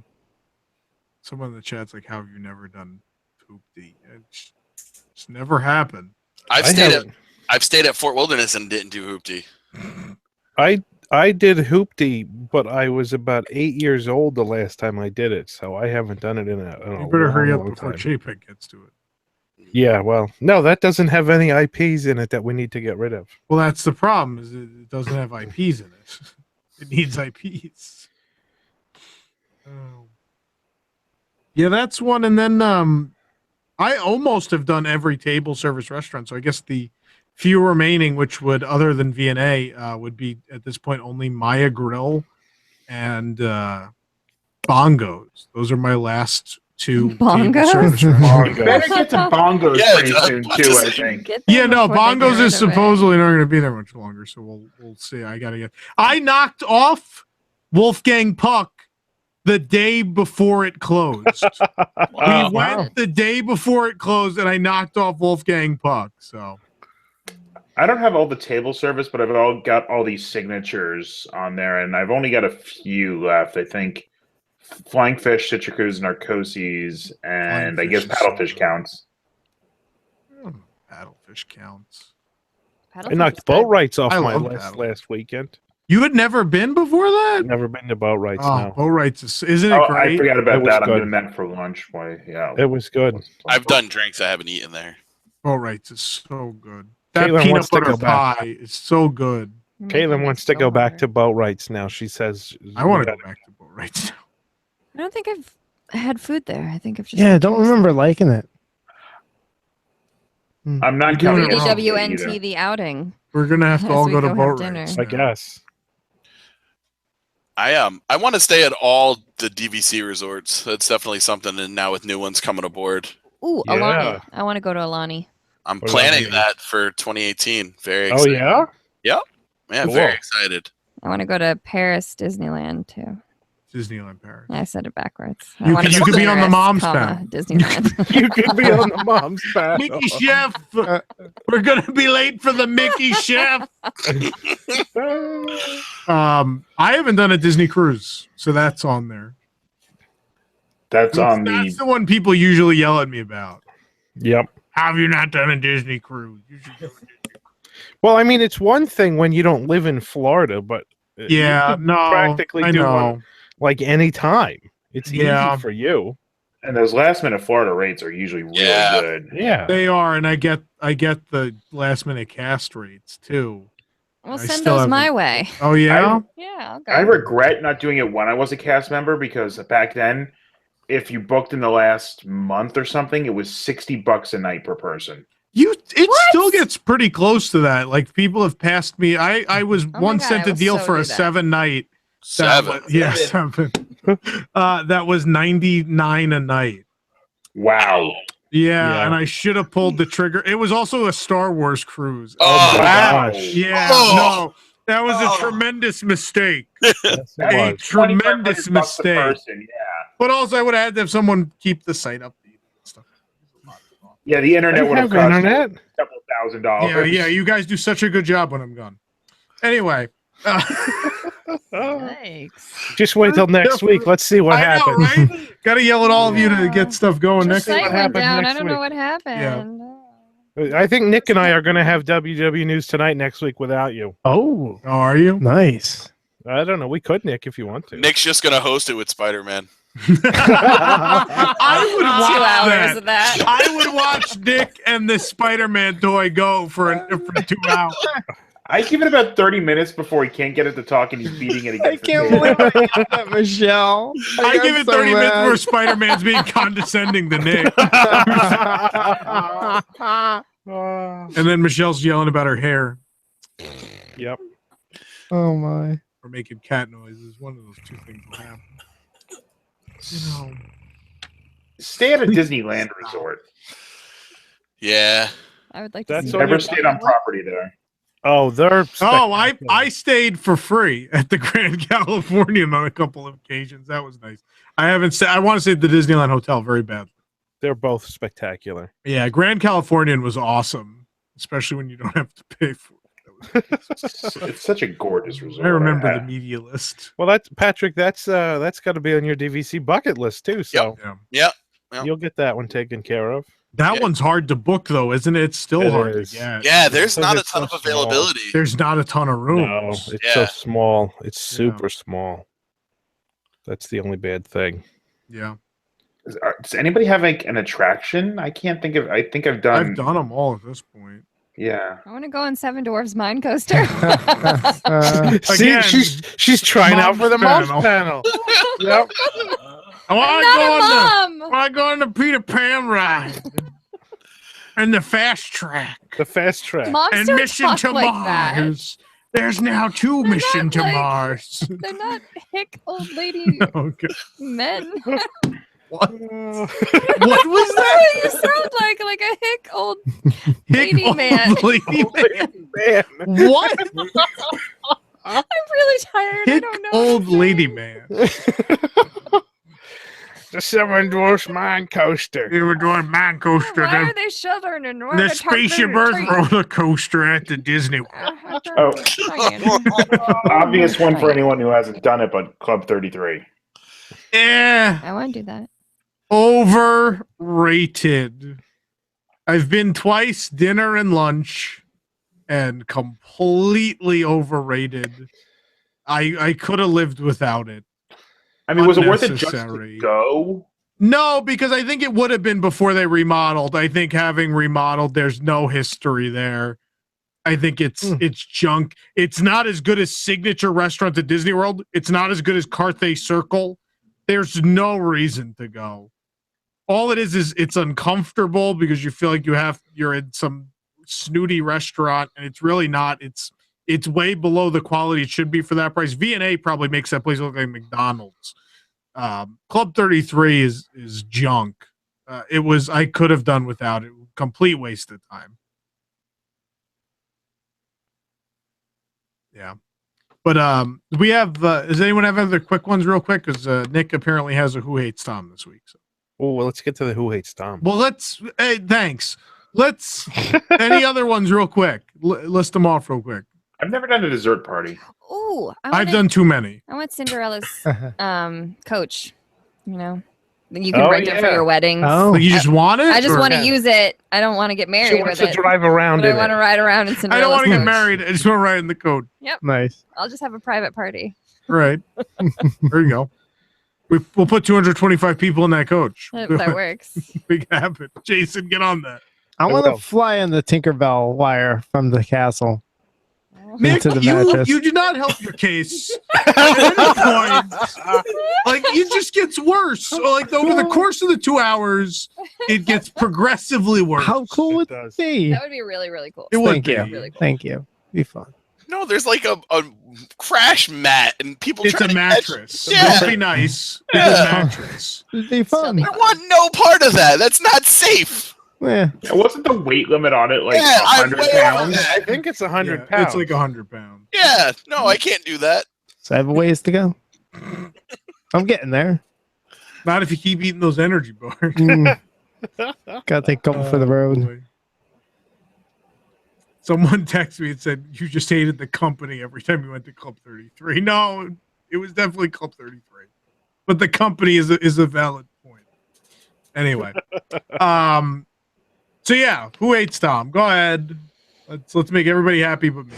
Someone in the chat's like, how have you never done Hoop-de? It's never happened. I've stayed at Fort Wilderness and didn't do Hoop-de. I did Hoop-de, but I was about 8 years old the last time I did it, so I haven't done it in a You better hurry up long before time. JPEG gets to it. Yeah, well, no, that doesn't have any IPs in it that we need to get rid of. Well, that's the problem, is it doesn't have IPs in it. It needs IPs. Oh. Yeah, that's one. And then I almost have done every table service restaurant. So I guess the few remaining, which would, other than V&A, would be at this point only Maya Grill and Bongos. Those are my last two. Bongos? Table service You restaurants. better get to Bongos Yeah, pretty soon too. I think. Yeah, no, before they Bongos get is rid of it. supposedly not going to be there much longer, so we'll see. I knocked off Wolfgang Puck the day before it closed. We went the day before it closed, and I knocked off Wolfgang Puck. So I don't have all the table service, but I've got all these signatures on there, and I've only got a few left. I think Flying Fish, Citricus, Narcosis, and I guess Paddlefish counts. Paddlefish counts. I knocked boat rights off I my love list paddle. last weekend. You had never been before that? Never been to boat rights Oh, now. boat rights isn't it Oh, great? I forgot It about was that. I'm good. doing that for lunch. Boy, yeah. It was good. I've done drinks I haven't eaten there. Boat rights is so good. That Caitlin peanut wants to butter go back. pie is so good. Caitlin wants to go back to boat rights now. She says, I want to go back to boat rights. I don't think I've had food there. I think I've just Yeah, I don't remember liking it. I'm not counting it either. WDWNT the outing. We're gonna have to As all we go to have boat dinner. rights. I guess. I want to stay at all the DVC resorts. That's definitely something. And now with new ones coming aboard, Ooh, Yeah. Alani. I want to go to Alani. I'm What about planning you? that for 2018. Very Oh, excited. yeah? Yep. Yeah, Cool. very excited. I want to go to Paris Disneyland too. Disneyland Paris. I said it backwards. You could be on the mom's panel. panel. Disneyland. You could be on the mom's panel. Mickey Chef. We're gonna be late for the Mickey Chef. I haven't done a Disney cruise, so that's on there. That's on That's the one people usually yell at me about. Yep. How have you not done a Disney cruise? You should do it. Well, I mean, it's one thing when you don't live in Florida, but Yeah, you could no, practically I do know. one like any time. It's Yeah. easy for you. And those last minute Florida rates are usually really good. Yeah, they are, and I get the last minute cast rates too. Well, I send still those haven't- my way. Oh yeah. Yeah, I'll go. I regret not doing it when I was a cast member because back then, if you booked in the last month or something, it was $60 a night per person. It still gets pretty close to that. Like people have passed me. I was once God, sent I a will deal so for do a that. 7-night. Seven. Seven. That was $99 a night. Wow. Yeah, and I should have pulled the trigger. It was also a Star Wars cruise. Oh, wow. Yeah, Oh. no, that was a tremendous mistake. That's A tremendous $2,500 a mistake. person, yeah. But also, I would have had to have someone keep the site up. Yeah, the internet They would have have cost internet? you a couple $1,000s. Yeah, you guys do such a good job when I'm gone. Anyway. Just wait till next week. Let's see what happens. Right? Got to yell at all of you to get stuff going The next site week. went down. I next don't know week. what happened. I think Nick and I are going to have WDW news tonight next week without you. Oh, are you? Nice. I don't know. We could, Nick, if you want to. Nick's just gonna host it with Spider-Man. I would watch 2 hours that. of that. I would watch Nick and the Spider-Man toy go for 2 hours. I give it about 30 minutes before he can't get it to talk and he's beating it against I can't believe I got that, Michelle. I give it 30 minutes where Spider-Man's being condescending to Nick. And then Michelle's yelling about her hair. Yep. Oh my. Or making cat noises. One of those two things will happen. You know. Stay at a Disneyland resort. Yeah. I would like to That's see Never that. stayed on property there. Oh, they're. Oh, I stayed for free at the Grand Californian on a couple of occasions. That was nice. I haven't said. I want to say the Disneyland Hotel very badly. They're both spectacular. Yeah, Grand Californian was awesome, especially when you don't have to pay for it. It's such a gorgeous resort. I remember the media list. Well, that's Patrick. That's got to be on your DVC bucket list too. So Yep. you'll get that one taken care of. That one's hard to book, though, isn't it? It's still It hard is. to get. Yeah, there's Because not a it's ton so of availability. There's not a ton of No, rooms. it's so small. It's super small. That's the only bad thing. Yeah. Does anybody have like an attraction? I can't think of. I think I've done. I've done them all at this point. Yeah. I want to go on Seven Dwarfs Mine Coaster. See, Again, she's trying out for the Mom's mom's panel. Yep. I I'm want to go on the Peter Pan ride and the fast track The fast track. Moms and don't Mission talk to like that. Mars. There's now 2 Mission to like- Mars. They're not hick old lady Okay. men. What? What was that? You sound like a hick old Hick lady old man. lady man. Man. What? I'm really tired. I Hick don't know. old lady man. The Seven Dwarfs Mine Coaster. They were doing Man Coaster. Why are they shuddering and why The are they Spaceship talking Earth roller coaster at the Disney World. Oh, obvious one for anyone who hasn't done it, but Club 33. Yeah. I want to do that. Overrated. I've been twice, dinner and lunch, and completely overrated. I could have lived without it. I mean, was it worth it just Unnecessary. to go? No, because I think it would have been before they remodeled. I think having remodeled, there's no history there. I think it's junk. It's not as good as signature restaurants at Disney World. It's not as good as Carthay Circle. There's no reason to go. All it is it's uncomfortable because you feel like you're in some snooty restaurant, and it's really not. It's way below the quality it should be for that price. V&A probably makes that place look like McDonald's. Club 33 is junk. I could have done without it. Complete waste of time. Yeah. But we have does anyone have other quick ones real quick? Because Nick apparently has a Who Hates Tom this week. So. Oh, well, let's get to the Who Hates Tom. Well, thanks. Let's any other ones real quick. List them off real quick. I've never done a dessert party. Ooh, I've done too many. I want Cinderella's coach. You know, You can rent it for your weddings. Oh, you just want it? I just or- want to use it. I don't want to get married with it. drive around But I in want to ride around in I Cinderella's don't want to get coach. married. I just want to ride in the coach. Yep. Nice. I'll just have a private party. Right. There you go. We'll put 225 people in that coach. That works. Make it happen. Jason, get on that. I want to fly on the Tinkerbell wire from the castle Nick, into the mattress. you did not help your case. At any point, like it just gets worse. So, like over the course of the 2 hours, it gets progressively worse. How cool would that be? That would be really, really cool. It would Thank be. you. Really cool. Thank you. Be fun. No, there's like a crash mat and people It's trying a to mattress. Yeah. Don't be nice. It's a mattress. It'd be fun. I want no part of that. That's not safe. Yeah. Wasn't the weight limit on it like Yeah, I'm 100 way over pounds? that. I think it's 100 Yeah, pounds. it's like 100 pounds. Yeah, no, I can't do that. So I have a ways to go. I'm getting there. Not if you keep eating those energy bars. Gotta take a couple for the road. Boy. Someone texted me and said, you just hated the company every time you went to Club 33. No, it was definitely Club 33. But the company is a valid point. Anyway. So yeah, who hates Tom? Go ahead. Let's make everybody happy but me.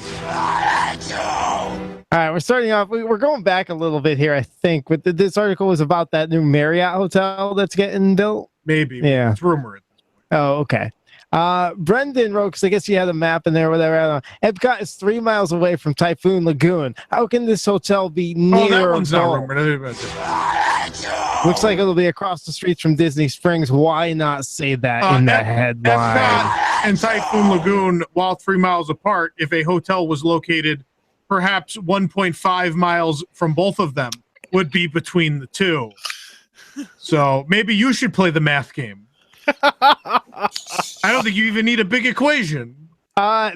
All right, we're starting off. We're going back a little bit here, I think. But this article was about that new Marriott hotel that's getting built. Maybe. Yeah. It's rumor. Oh, okay. Brendan wrote, because I guess you had a map in there, whatever. I don't know. Epcot is 3 miles away from Typhoon Lagoon. How can this hotel be near? Oh, that one's not both? rumor. Looks like it'll be across the street from Disney Springs. Why not say that in the headline? Epcot and Typhoon Lagoon, while 3 miles apart, if a hotel was located perhaps 1.5 miles from both of them, would be between the two. So maybe you should play the math game. I don't think you even need a big equation.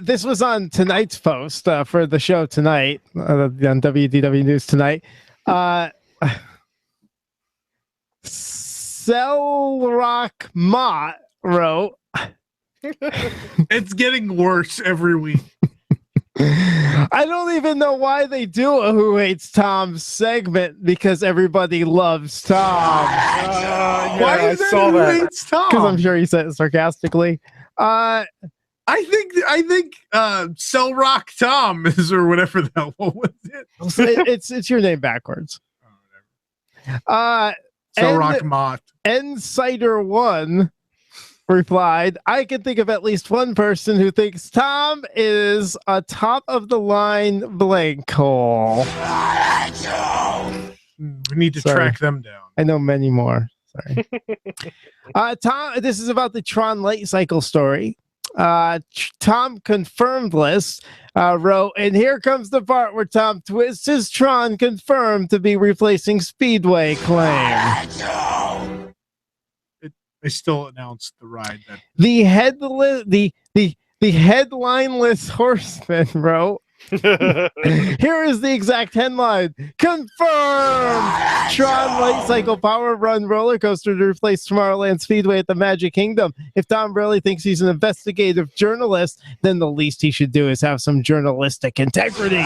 This was on tonight's post for the show tonight on WDW News tonight. Selrock Mott wrote, It's getting worse every week. I don't even know why they do a Who Hates Tom segment because everybody loves Tom. Why is that saw Who that. Hates Tom? Because I'm sure he said it sarcastically. I think Cell Rock Tom is, or whatever the hell. What was it? It's your name backwards. Cell Rock Mott. Insider One replied, I can think of at least one person who thinks Tom is a top of the line blank hole. We need to track them down. I know many more. Sorry. Tom, this is about the Tron Light Cycle story. Tom Confirmed List wrote, and here comes the part where Tom twists his Tron confirmed to be replacing Speedway claim. They still announced the ride. That The headlineless horseman wrote, here is the exact headline. Confirmed! Tron Light Cycle Power Run roller coaster to replace Tomorrowland Speedway at the Magic Kingdom. If Tom really thinks he's an investigative journalist, then the least he should do is have some journalistic integrity.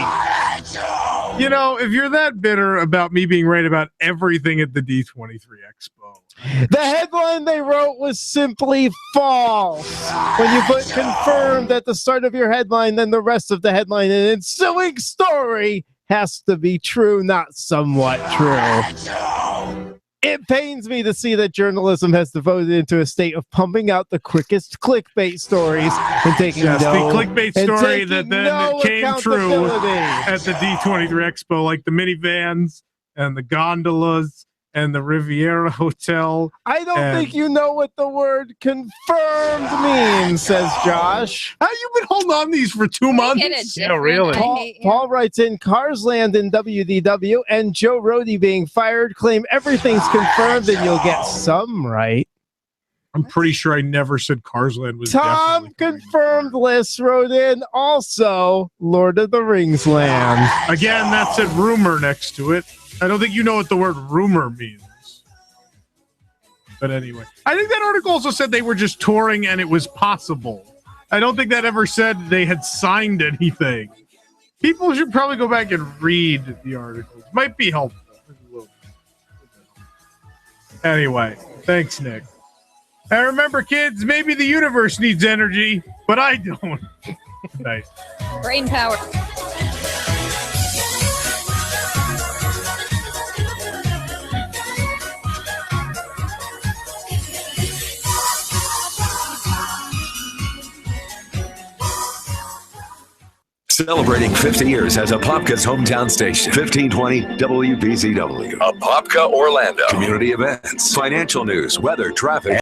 You know, if you're that bitter about me being right about everything at the D23 Expo, the headline they wrote was simply false. When you put confirmed at the start of your headline, then the rest of the headline and ensuing story has to be true, not somewhat true. It pains me to see that journalism has devoted into a state of pumping out the quickest clickbait stories and taking yes, no, the clickbait story and that then no came true accountability. at the D23 Expo, like the minivans and the gondolas and the Riviera Hotel. I don't think you know what the word confirmed means, says Josh. How you been holding on these for 2 months? Yeah, really. Paul writes in Cars Land in WDW and Joe Rohde being fired. Claim everything's confirmed and you'll get some right. I'm pretty sure I never said Carsland was Tom Confirmed List wrote in also Lord of the Rings land. Again, that said rumor next to it. I don't think you know what the word rumor means. But anyway, I think that article also said they were just touring and it was possible. I don't think that ever said they had signed anything. People should probably go back and read the articles. Might be helpful. Anyway, thanks, Nick. And remember, kids, maybe the universe needs energy, but I don't. Nice. Brain power. Celebrating 50 years as Apopka's hometown station. 1520 WBZW. Apopka, Orlando. Community events, financial news, weather, traffic.